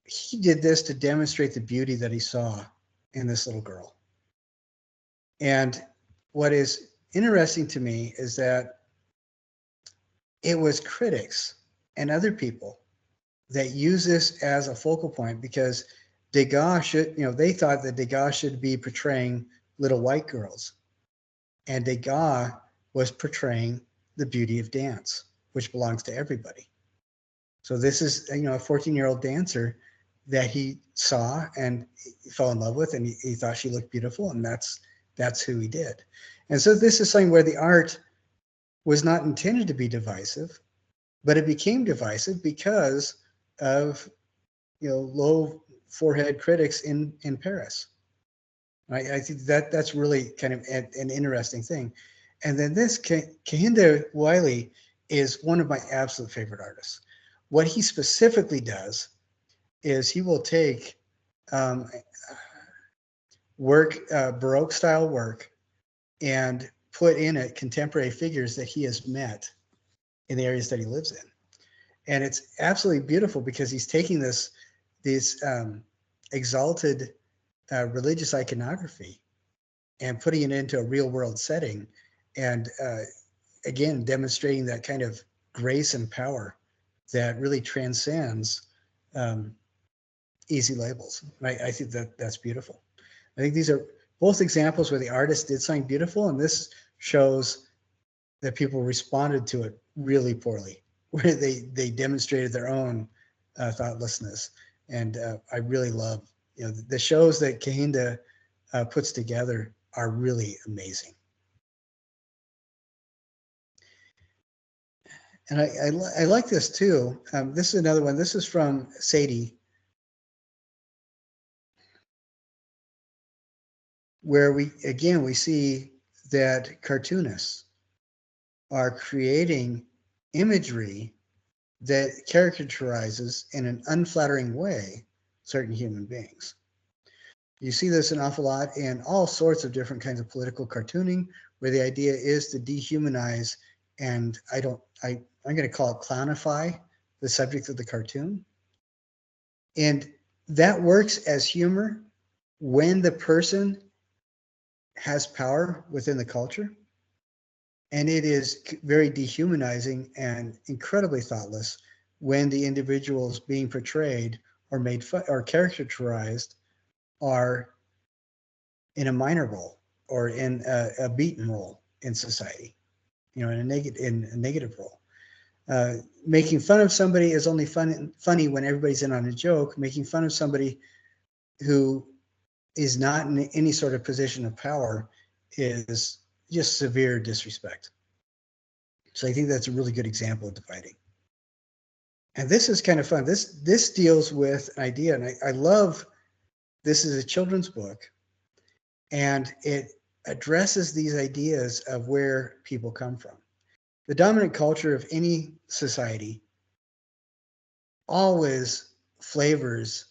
he did this to demonstrate the beauty that he saw in this little girl. And what is interesting to me is that it was critics and other people that use this as a focal point, because Degas should, they thought that Degas should be portraying little white girls. And Degas was portraying the beauty of dance, which belongs to everybody. So this is, a 14-year-old dancer that he saw and he fell in love with, and he thought she looked beautiful, and that's who he did. And so this is something where the art was not intended to be divisive, but it became divisive because of low forehead critics in Paris. I think that's really kind of an interesting thing. And then this Kehinde Wiley is one of my absolute favorite artists. What he specifically does is he will take Baroque style work and put in it contemporary figures that he has met in the areas that he lives in. And it's absolutely beautiful because he's taking this exalted religious iconography and putting it into a real world setting, and again demonstrating that kind of grace and power that really transcends easy labels. I think that's beautiful. I think these are both examples where the artist did something beautiful, and this shows that people responded to it really poorly, where they demonstrated their own thoughtlessness. And I really love, the shows that Kehinde puts together are really amazing. And I like this too. This is another one. This is from Sadie, where we see that cartoonists are creating imagery that characterizes in an unflattering way certain human beings. You see this an awful lot in all sorts of different kinds of political cartooning, where the idea is to dehumanize, and I'm going to call it clownify the subject of the cartoon. And that works as humor when the person has power within the culture. And it is very dehumanizing and incredibly thoughtless when the individuals being portrayed or made fun or caricaturized are in a minor role or in a beaten role in society, in a negative role. Making fun of somebody is only funny when everybody's in on a joke. Making fun of somebody who is not in any sort of position of power is just severe disrespect. So I think that's a really good example of dividing. And this is kind of fun. This deals with an idea, and I love, this is a children's book, and it addresses these ideas of where people come from. The dominant culture of any society always flavors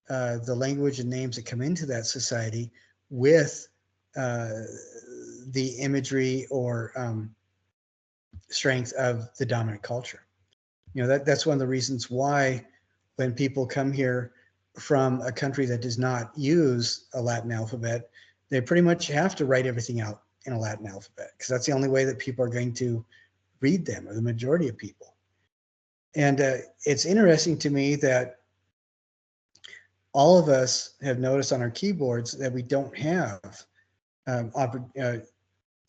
the language and names that come into that society with the imagery or strength of the dominant culture. You know, that's one of the reasons why when people come here from a country that does not use a Latin alphabet, they pretty much have to write everything out in a Latin alphabet, because that's the only way that people are going to read them, or the majority of people. And it's interesting to me that all of us have noticed on our keyboards that we don't have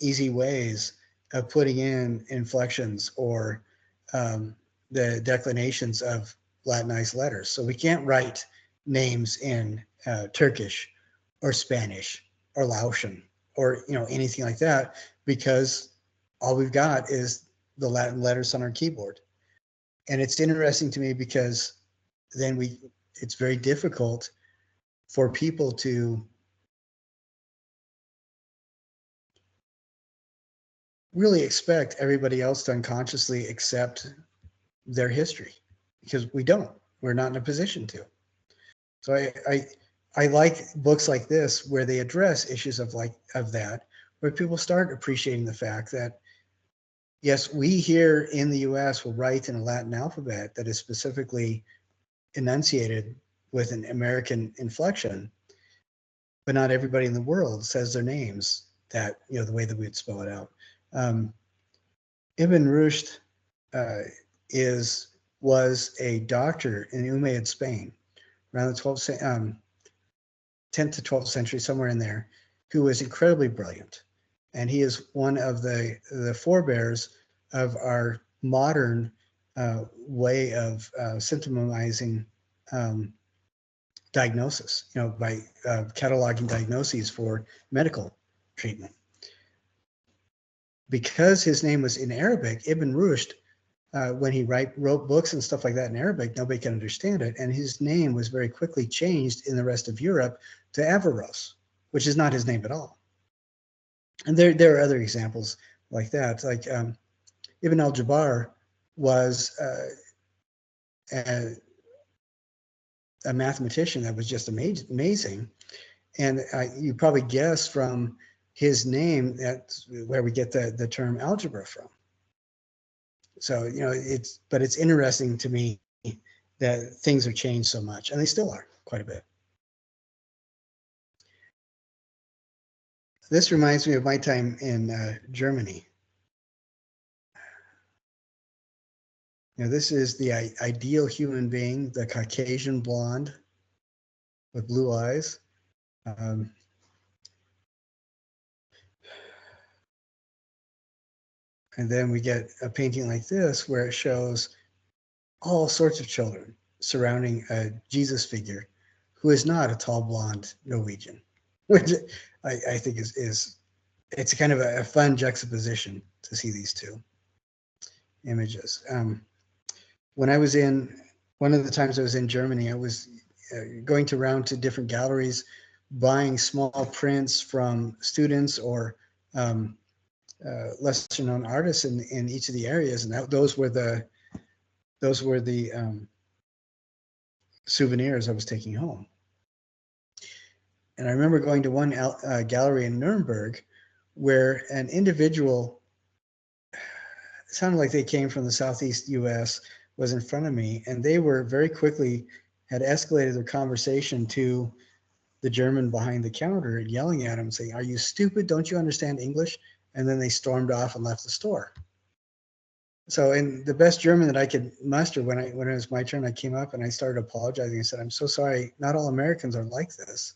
easy ways of putting in inflections or the declinations of Latinized letters. So we can't write names in Turkish or Spanish or Laotian or anything like that, because all we've got is the Latin letters on our keyboard. And it's interesting to me because then it's very difficult for people to really expect everybody else to unconsciously accept their history, because we're not in a position to. So I like books like this where they address issues of that, where people start appreciating the fact that, yes, we here in the US will write in a Latin alphabet that is specifically enunciated with an American inflection, but not everybody in the world says their names that, the way that we'd spell it out. Ibn Rushd was a doctor in Umayyad Spain around the 10th to 12th century, somewhere in there, who was incredibly brilliant. And he is one of the forebears of our modern way of symptomizing diagnosis, by cataloging diagnoses for medical treatment. Because his name was in Arabic, Ibn Rushd, when he wrote books and stuff like that in Arabic, nobody can understand it. And his name was very quickly changed in the rest of Europe to Averroes, which is not his name at all. And there are other examples like that. Like Ibn al-Jabbar was a mathematician that was just amazing. And you probably guess from his name that's where we get the term algebra from. So, it's interesting to me that things have changed so much, and they still are quite a bit. This reminds me of my time in Germany. This is the ideal human being, the Caucasian blonde with blue eyes. And then we get a painting like this where it shows all sorts of children surrounding a Jesus figure who is not a tall blonde Norwegian, which I think it's kind of a fun juxtaposition to see these two images. When I was one of the times I was in Germany, I was going around to different galleries, buying small prints from students or lesser known artists in each of the areas, and those were the souvenirs I was taking home. And I remember going to one gallery in Nuremberg where an individual, it sounded like they came from the Southeast US, was in front of me, and they were very quickly had escalated their conversation to the German behind the counter and yelling at him, saying, "Are you stupid? Don't you understand English?" And then they stormed off and left the store. So in the best German that I could muster, when it was my turn, I came up and I started apologizing. I said, "I'm so sorry. Not all Americans are like this."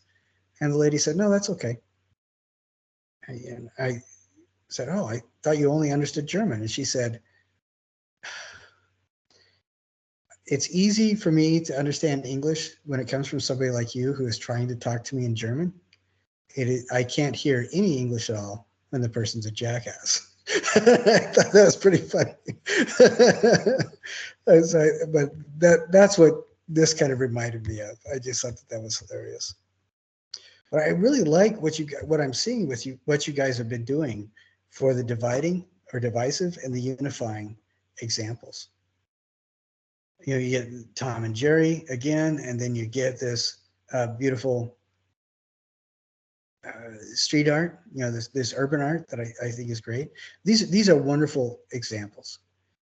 And the lady said, "No, that's okay." And I said, "Oh, I thought you only understood German." And she said, it's easy for me to understand English when it comes from somebody like you who is trying to talk to me in German. I can't hear any English at all when the person's a jackass. I thought that was pretty funny. But that's what this kind of reminded me of. I just thought that was hilarious. But I really like what I'm seeing with you, what you guys have been doing for the dividing or divisive and the unifying examples. You know, you get Tom and Jerry again, and then you get this beautiful street art, you know, this urban art that I think is great. These are wonderful examples.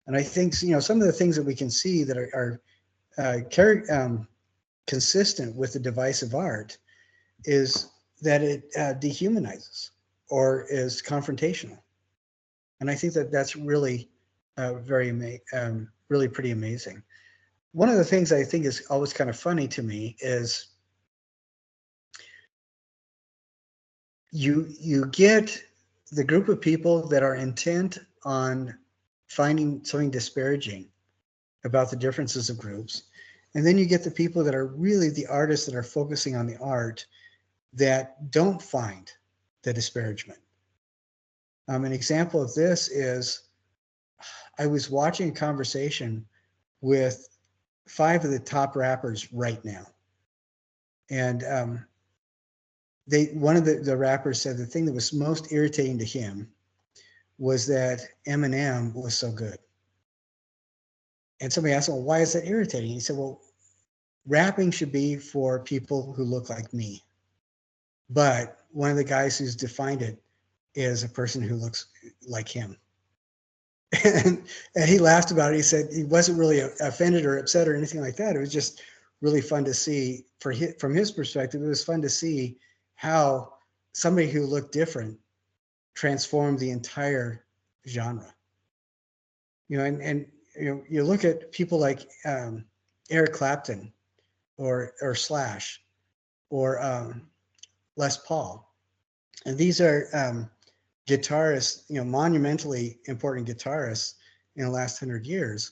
And I think, you know, some of the things that we can see that are consistent with the divisive art is that it dehumanizes or is confrontational. And I think that that's really really pretty amazing. One of the things I think is always kind of funny to me is you get the group of people that are intent on finding something disparaging about the differences of groups. And then you get the people that are really the artists that are focusing on the art that don't find the disparagement. An example of this is I was watching a conversation with 5 of the top rappers right now. And one of the rappers said the thing that was most irritating to him was that Eminem was so good. And somebody asked him, well, why is that irritating? He said, well, rapping should be for people who look like me. But one of the guys who's defined it is a person who looks like him. And he laughed about it. He said he wasn't really offended or upset or anything like that. It was just really fun to see from his perspective. It was fun to see how somebody who looked different transformed the entire genre. You know, and you know, you look at people like Eric Clapton or Slash or Les Paul, and these are guitarists, you know, monumentally important guitarists in the last 100 years.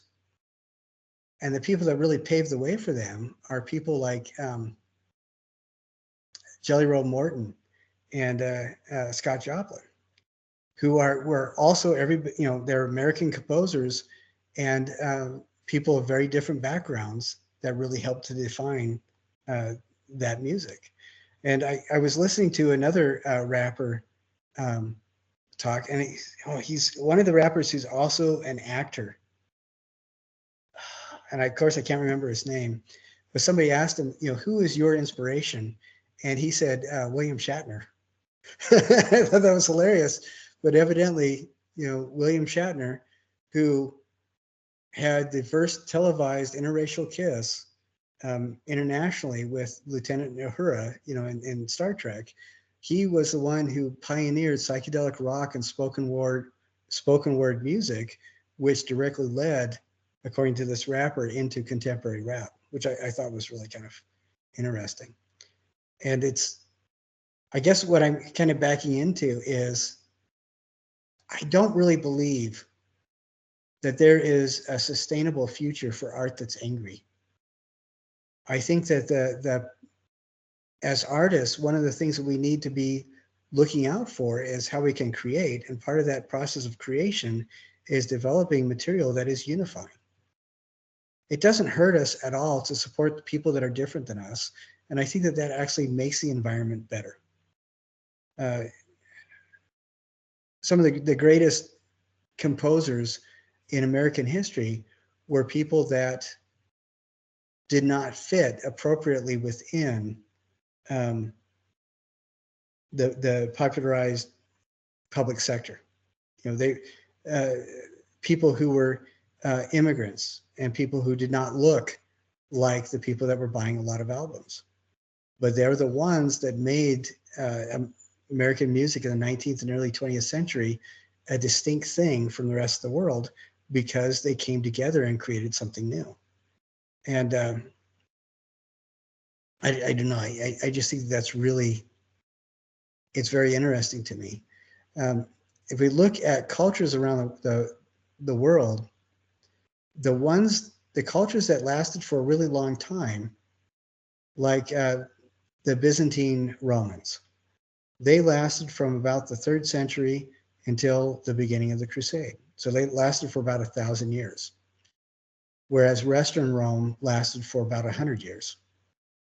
And the people that really paved the way for them are people like Jelly Roll Morton and Scott Joplin, who were also they're American composers and people of very different backgrounds that really helped to define that music. And I was listening to another rapper talk, and he's one of the rappers who's also an actor. And of course I can't remember his name, but somebody asked him, you know, who is your inspiration? And he said, William Shatner. I thought that was hilarious. But evidently, you know, William Shatner, who had the first televised interracial kiss internationally with Lieutenant Uhura, you know, in Star Trek, he was the one who pioneered psychedelic rock and spoken word music, which directly led, according to this rapper, into contemporary rap, which I thought was really kind of interesting. And I guess what I'm kind of backing into is I don't really believe that there is a sustainable future for art that's angry. I think that as artists, one of the things that we need to be looking out for is how we can create. And part of that process of creation is developing material that is unifying. It doesn't hurt us at all to support the people that are different than us. And I think that actually makes the environment better. Some of the greatest composers in American history were people that did not fit appropriately within the popularized public sector. You know, people who were immigrants and people who did not look like the people that were buying a lot of albums. But they're the ones that made American music in the 19th and early 20th century a distinct thing from the rest of the world because they came together and created something new. And I don't know, I just think that's really, it's very interesting to me. If we look at cultures around the world, the ones the cultures that lasted for a really long time, like the Byzantine Romans, they lasted from about the 3rd century until the beginning of the Crusade. So they lasted for about 1,000 years, whereas Western Rome lasted for about 100 years.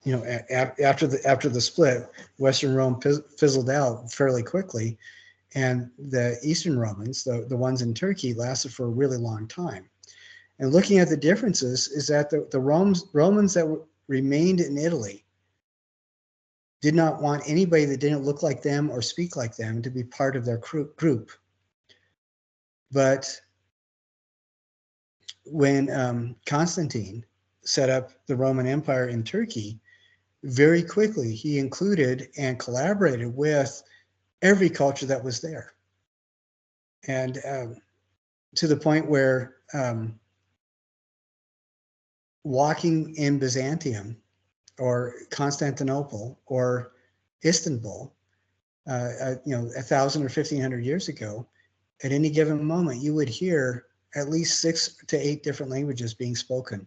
You know, after the split, Western Rome fizzled out fairly quickly, and the Eastern Romans, the ones in Turkey, lasted for a really long time. And looking at the differences is that the Romans that remained in Italy did not want anybody that didn't look like them or speak like them to be part of their group. But when Constantine set up the Roman Empire in Turkey, very quickly he included and collaborated with every culture that was there. And to the point where walking in Byzantium or Constantinople or Istanbul, 1,000 or 1,500 years ago, at any given moment, you would hear at least 6 to 8 different languages being spoken,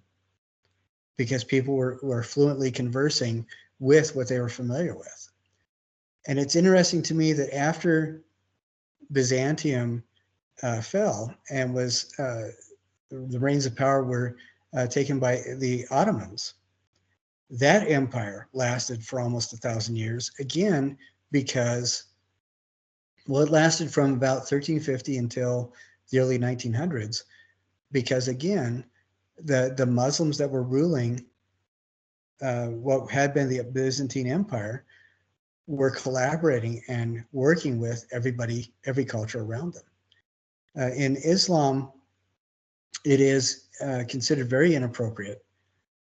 because people were fluently conversing with what they were familiar with. And it's interesting to me that after Byzantium fell and was the reins of power were taken by the Ottomans, that empire lasted for almost 1,000 years, again, because, well, it lasted from about 1350 until the early 1900s, because again, the Muslims that were ruling what had been the Byzantine Empire were collaborating and working with everybody, every culture around them. In Islam, it is considered very inappropriate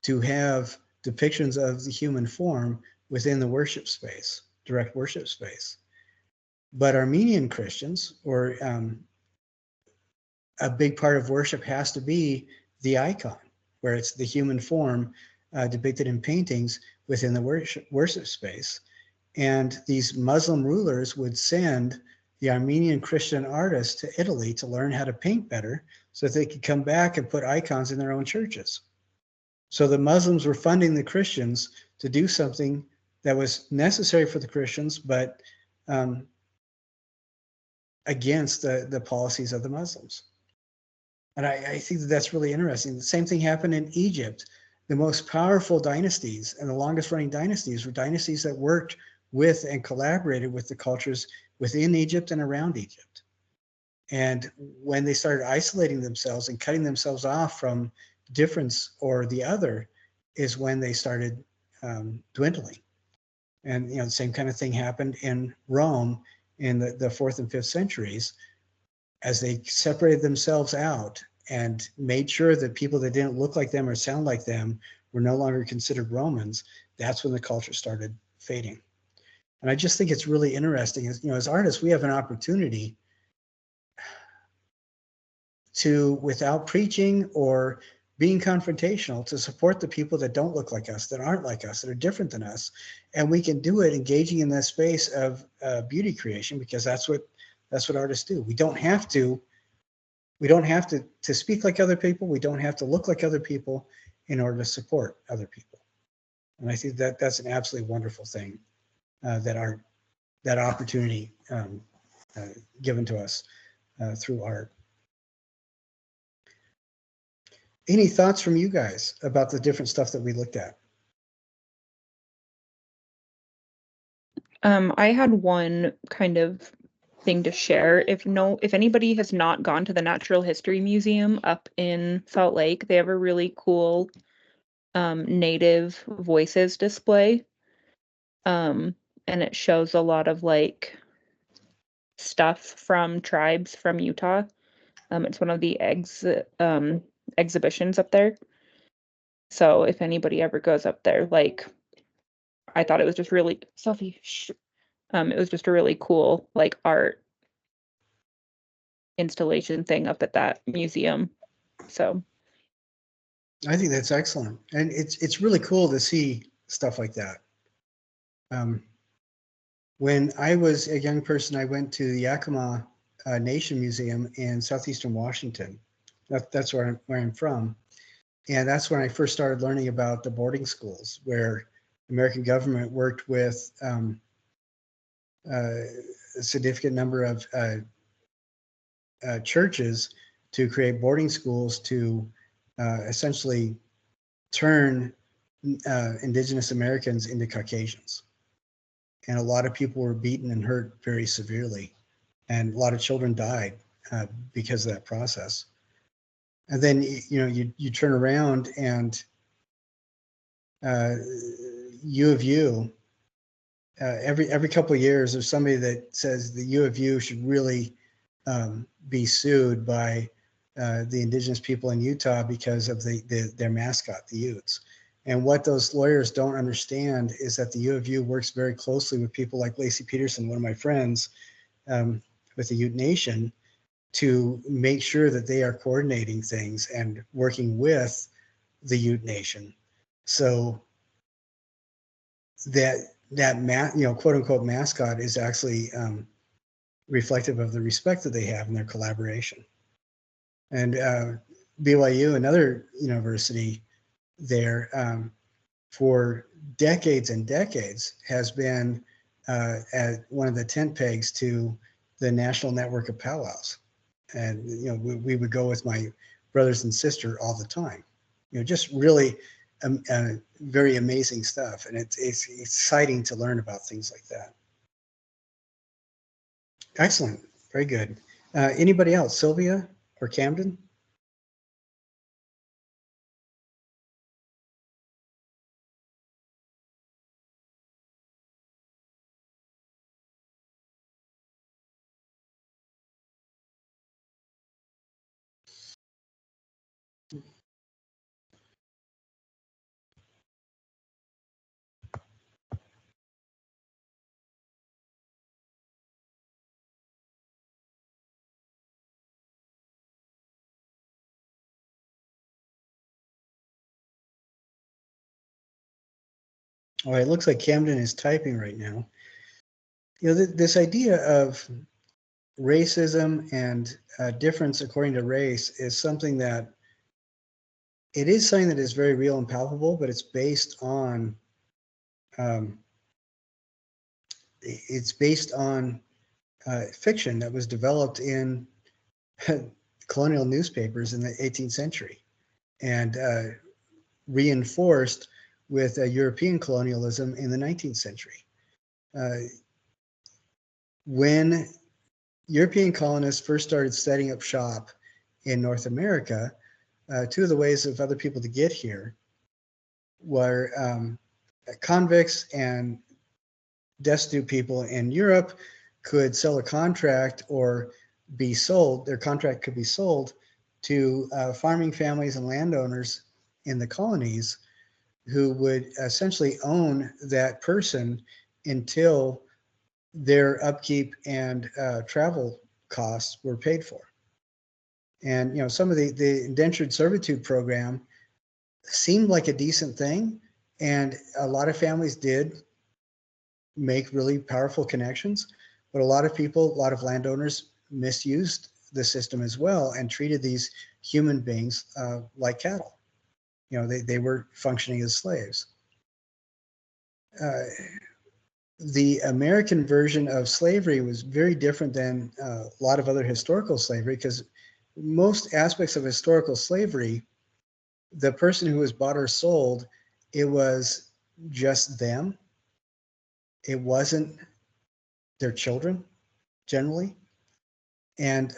to have depictions of the human form within the worship space, direct worship space. But Armenian Christians, or a big part of worship has to be the icon, where it's the human form depicted in paintings within the worship space. And these Muslim rulers would send the Armenian Christian artists to Italy to learn how to paint better so that they could come back and put icons in their own churches. So the Muslims were funding the Christians to do something that was necessary for the Christians, but against the policies of the Muslims. And I think that that's really interesting. The same thing happened in Egypt. The most powerful dynasties and the longest running dynasties were dynasties that worked with and collaborated with the cultures within Egypt and around Egypt. And when they started isolating themselves and cutting themselves off from difference or the other, is when they started dwindling. And the same kind of thing happened in Rome in the 4th and 5th centuries, as they separated themselves out and made sure that people that didn't look like them or sound like them were no longer considered Romans. That's when the culture started fading. And I just think it's really interesting. As artists, we have an opportunity to, without preaching or being confrontational, to support the people that don't look like us, that aren't like us, that are different than us. And we can do it engaging in this space of beauty creation, because that's what artists do. We don't have to speak like other people. We don't have to look like other people in order to support other people. And I think that that's an absolutely wonderful thing, that opportunity given to us through art. Any thoughts from you guys about the different stuff that we looked at? I had one kind of thing to share. If anybody has not gone to the Natural History Museum up in Salt Lake, they have a really cool Native voices display. And it shows a lot of like stuff from tribes from Utah. It's one of the exhibitions up there. So if anybody ever goes up there, like, I thought it was just really it was just a really cool like art installation thing up at that museum. So I think that's excellent, and it's really cool to see stuff like that. When I was a young person, I went to the Yakima Nation Museum in southeastern Washington. That's where I'm from. And that's when I first started learning about the boarding schools, where the American government worked with a significant number of churches to create boarding schools to essentially turn indigenous Americans into Caucasians. And a lot of people were beaten and hurt very severely. And a lot of children died because of that process. And then, you turn around and U of U, every couple of years, there's somebody that says the U of U should really be sued by the indigenous people in Utah because of their mascot, the Utes. And what those lawyers don't understand is that the U of U works very closely with people like Lacey Peterson, one of my friends, with the Ute Nation, to make sure that they are coordinating things and working with the Ute Nation. So that quote unquote mascot is actually reflective of the respect that they have in their collaboration. And BYU, another university there, for decades and decades has been at one of the tent pegs to the National Network of Powwows. And we would go with my brothers and sister all the time. Just really very amazing stuff, and it's exciting to learn about things like that. Excellent, very good. Anybody else, Sylvia or Camden? All right, it looks like Camden is typing right now. This idea of racism and difference according to race is something that is very real and palpable, but it's based on fiction that was developed in colonial newspapers in the 18th century and reinforced with European colonialism in the 19th century. When European colonists first started setting up shop in North America, two of the ways of other people to get here were convicts and destitute people in Europe could sell a contract or be sold. Their contract could be sold to farming families and landowners in the colonies, who would essentially own that person until their upkeep and travel costs were paid for. And some of the indentured servitude program seemed like a decent thing, and a lot of families did make really powerful connections, but a lot of people, a lot of landowners misused the system as well and treated these human beings like cattle. They were functioning as slaves. The American version of slavery was very different than a lot of other historical slavery, because most aspects of historical slavery, the person who was bought or sold, it was just them. It wasn't their children, generally. And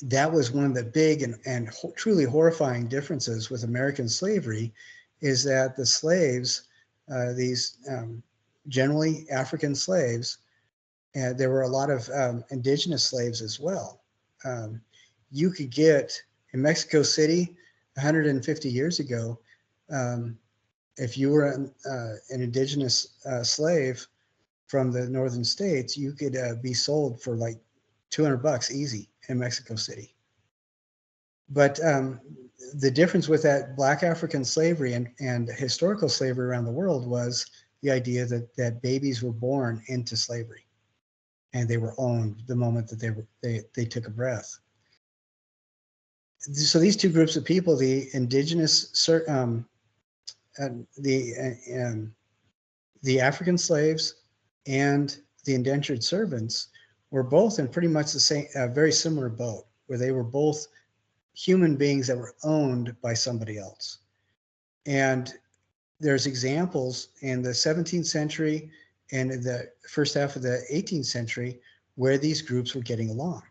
that was one of the big and truly horrifying differences with American slavery, is that the slaves, these generally African slaves, and there were a lot of indigenous slaves as well. You could get in Mexico City 150 years ago, if you were an indigenous slave from the northern states, you could be sold for like $200 easy in Mexico City. But the difference with that Black African slavery and historical slavery around the world was the idea that babies were born into slavery, and they were owned the moment that they took a breath. so these two groups of people, the indigenous, the African slaves and the indentured servants, were both in pretty much the same, very similar boat, where they were both human beings that were owned by somebody else. And there's examples in the 17th century and in the first half of the 18th century where these groups were getting along.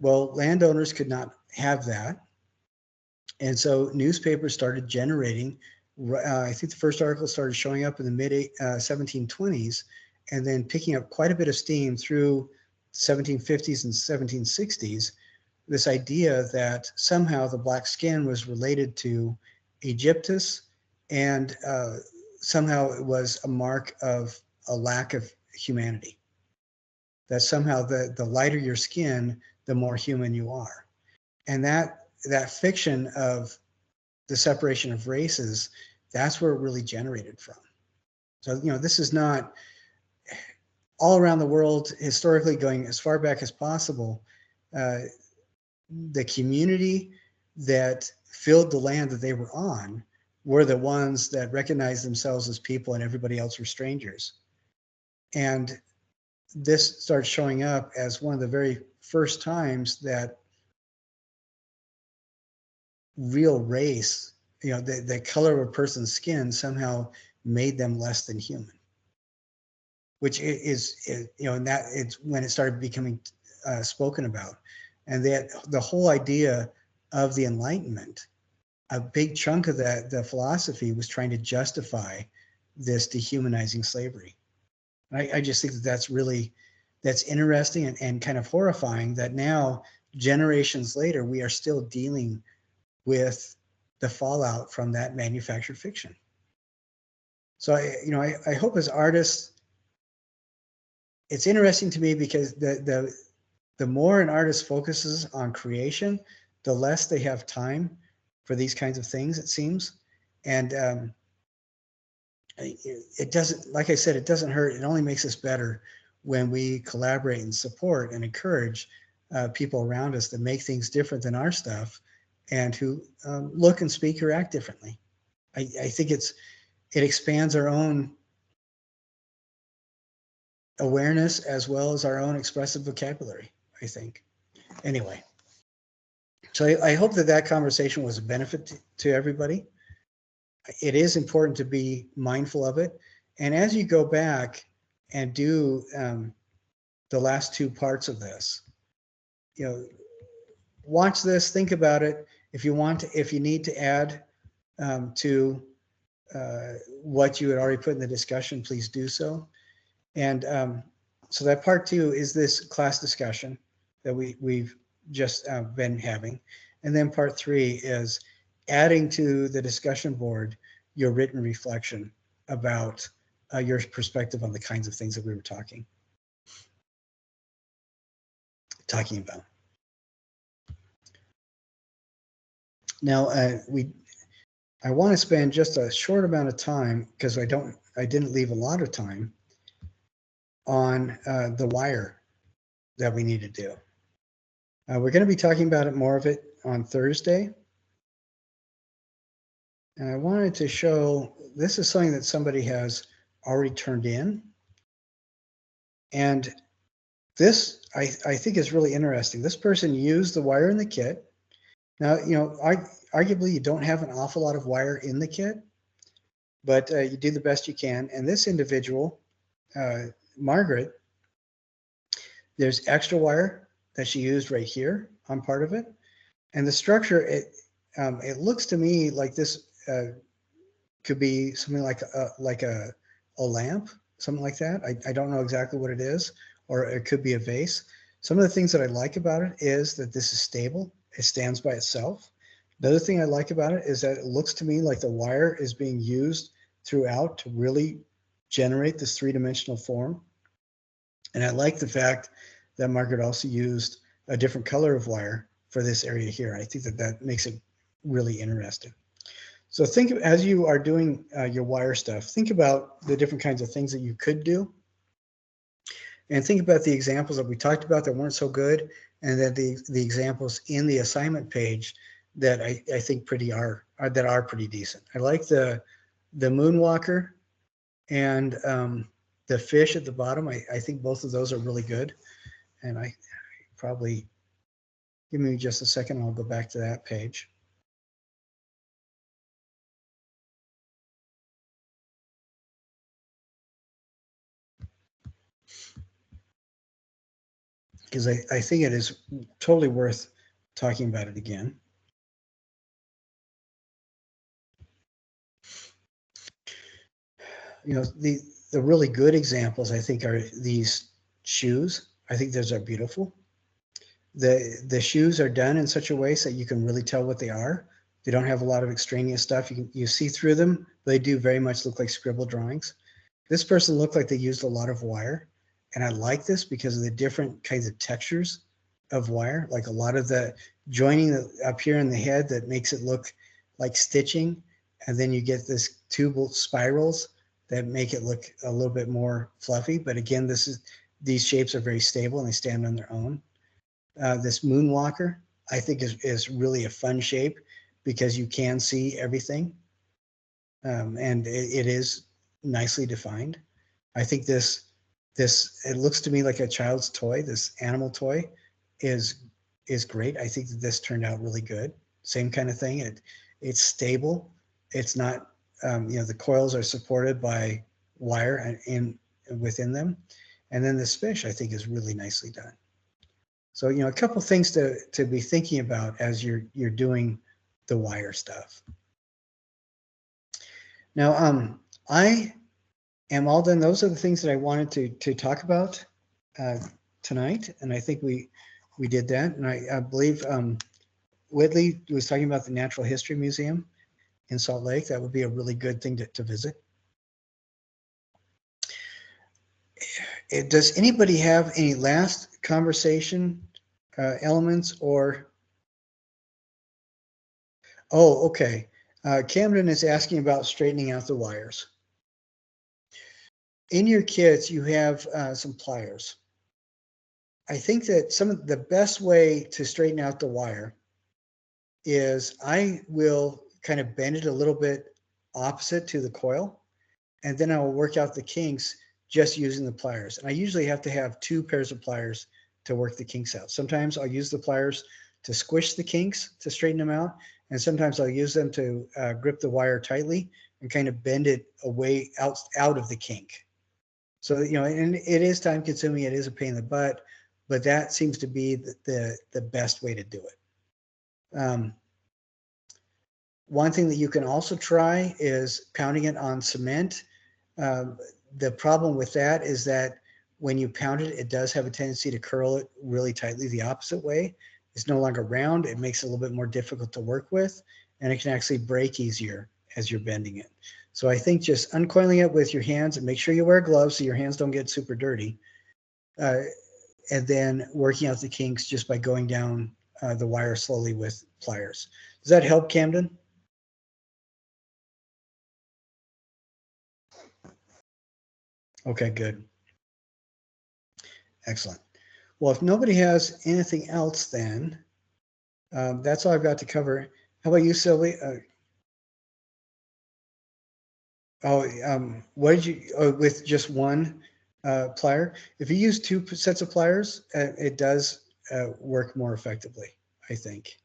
Well, landowners could not have that. And so newspapers started generating, I think the first article started showing up in the mid 1720s, and then picking up quite a bit of steam through 1750s and 1760s, this idea that somehow the black skin was related to Egyptus, and somehow it was a mark of a lack of humanity. That somehow the lighter your skin, the more human you are. And that fiction of the separation of races, that's where it really generated from. So, this is not all around the world, historically going as far back as possible. The community that filled the land that they were on were the ones that recognized themselves as people, and everybody else were strangers. And this starts showing up as one of the very first times that real race, the color of a person's skin somehow made them less than human, which is and that it's when it started becoming spoken about. And that the whole idea of the Enlightenment, a big chunk of the philosophy was trying to justify this dehumanizing slavery. I just think that's interesting and kind of horrifying that now, generations later, we are still dealing with the fallout from that manufactured fiction. So I hope as artists, it's interesting to me because the more an artist focuses on creation, the less they have time for these kinds of things, it seems. And it doesn't, like I said, it doesn't hurt. It only makes us better when we collaborate and support and encourage people around us that make things different than our stuff, and who look and speak or act differently. I think it expands our own awareness as well as our own expressive vocabulary, I think. Anyway, so I hope that conversation was a benefit to everybody. It is important to be mindful of it. And as you go back and do the last two parts of this, watch this, think about it. If you need to add to what you had already put in the discussion, please do so. And so that part 2 is this class discussion that we've just been having. And then part 3 is adding to the discussion board your written reflection about your perspective on the kinds of things that we were talking about. Now, I want to spend just a short amount of time, because I didn't leave a lot of time, on the wire that we need to do. We're going to be talking about more of it on Thursday. And I wanted to show, this is something that somebody has already turned in. And this, I think, is really interesting. This person used the wire in the kit. Now, arguably you don't have an awful lot of wire in the kit, but you do the best you can. And this individual, Margaret, there's extra wire that she used right here on part of it. And the structure, it looks to me like this could be something like a lamp, something like that. I don't know exactly what it is, or it could be a vase. Some of the things that I like about it is that this is stable. It stands by itself. The other thing I like about it is that it looks to me like the wire is being used throughout to really generate this three-dimensional form. And I like the fact that Margaret also used a different color of wire for this area here. I think that makes it really interesting. So think, as you are doing your wire stuff, think about the different kinds of things that you could do. And think about the examples that we talked about that weren't so good, and then the examples in the assignment page that I think that are pretty decent. I like the moonwalker and the fish at the bottom. I think both of those are really good. And I probably, give me just a second, I'll go back to that page. Because I think it is totally worth talking about it again. You know, the really good examples, I think, are these shoes. I think those are beautiful. The shoes are done in such a way so that you can really tell what they are. They don't have a lot of extraneous stuff. You see through them. They do very much look like scribble drawings. This person looked like they used a lot of wire. And I like this because of the different kinds of textures of wire, like a lot of the joining up here in the head that makes it look like stitching. And then you get this tubal spirals that make it look a little bit more fluffy. But again, these shapes are very stable and they stand on their own. This moonwalker, I think, is really a fun shape because you can see everything. And it is nicely defined. I think this, it looks to me like a child's toy. This animal toy is great. I think that this turned out really good. Same kind of thing. It's stable. It's not, the coils are supported by wire within them. And then this fish, I think, is really nicely done. So, a couple things to be thinking about as you're doing the wire stuff. Now, I am all done. Those are the things that I wanted to talk about tonight, and I think we did that. And I believe Whitley was talking about the Natural History Museum in Salt Lake. That would be a really good thing to visit. Does anybody have any last conversation elements or? Oh, okay. Camden is asking about straightening out the wires. In your kits, you have some pliers. I think that some of the best way to straighten out the wire is I will kind of bend it a little bit opposite to the coil, and then I will work out the kinks just using the pliers. And I usually have to have 2 pairs of pliers to work the kinks out. Sometimes I'll use the pliers to squish the kinks to straighten them out, and sometimes I'll use them to grip the wire tightly and kind of bend it away out of the kink. So, and it is time consuming, it is a pain in the butt, but that seems to be the best way to do it. One thing that you can also try is pounding it on cement. The problem with that is that when you pound it, it does have a tendency to curl it really tightly the opposite way. It's no longer round. It makes it a little bit more difficult to work with, and it can actually break easier as you're bending it. So I think just uncoiling it with your hands, and make sure you wear gloves so your hands don't get super dirty, and then working out the kinks just by going down the wire slowly with pliers. Does that help, Camden? Okay, good. Excellent. Well, if nobody has anything else, then that's all I've got to cover. How about you, Sylvia? What did you, with just one plier? If you use 2 sets of pliers, it does work more effectively, I think.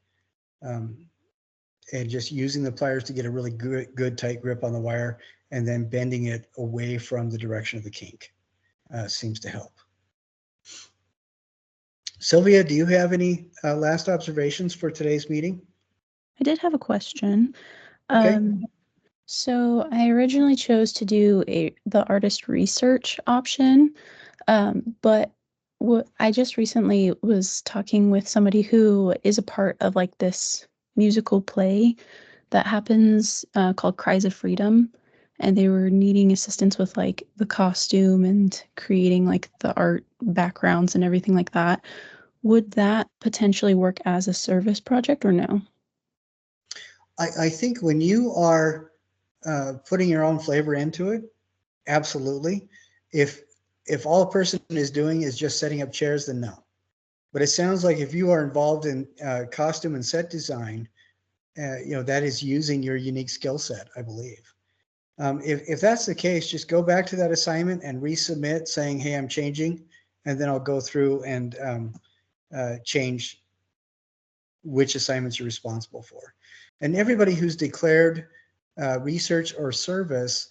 And just using the pliers to get a really good tight grip on the wire and then bending it away from the direction of the kink seems to help. Sylvia, do you have any last observations for today's meeting? I did have a question. Okay. So I originally chose to do the artist research option, but I just recently was talking with somebody who is a part of like this musical play that happens called Cries of Freedom, and they were needing assistance with like the costume and creating like the art backgrounds and everything like that. Would that potentially work as a service project or no? I think when you are putting your own flavor into it, absolutely. If if all a person is doing is just setting up chairs, then no. But it sounds like if you are involved in costume and set design, that is using your unique skill set, I believe. If that's the case, just go back to that assignment and resubmit saying, hey, I'm changing, and then I'll go through and change which assignments you're responsible for. And everybody who's declared research or service,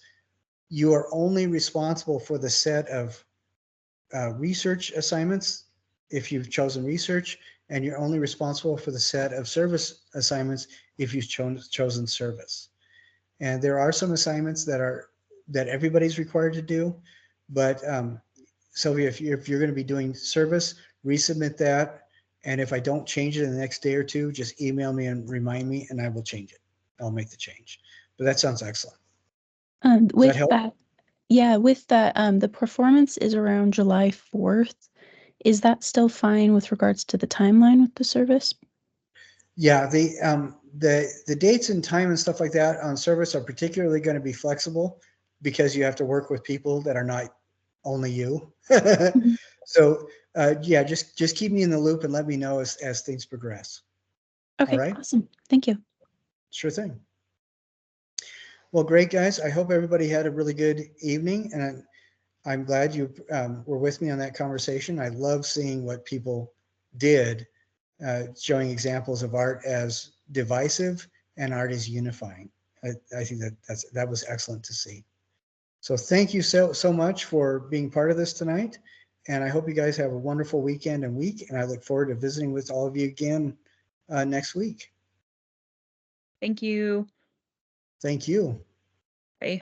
you are only responsible for the set of research assignments if you've chosen research, and you're only responsible for the set of service assignments if you've chosen service. And there are some assignments that everybody's required to do, but Sylvia, if you're going to be doing service, resubmit that. And if I don't change it in the next day or two, just email me and remind me, and I will change it. I'll make the change. But that sounds excellent. With that, yeah, with that, the performance is around July 4th. Is that still fine with regards to the timeline with the service? Yeah, the dates and time and stuff like that on service are particularly going to be flexible because you have to work with people that are not only you. Mhm. So yeah, just keep me in the loop and let me know as things progress. Okay, All right. awesome. Thank you. Sure thing. Well, great, guys. I hope everybody had a really good evening, and I'm glad you were with me on that conversation. I love seeing what people did, showing examples of art as divisive and art as unifying. I think that was excellent to see. So thank you so much for being part of this tonight. And I hope you guys have a wonderful weekend and week. And I look forward to visiting with all of you again next week. Thank you. Thank you. Bye.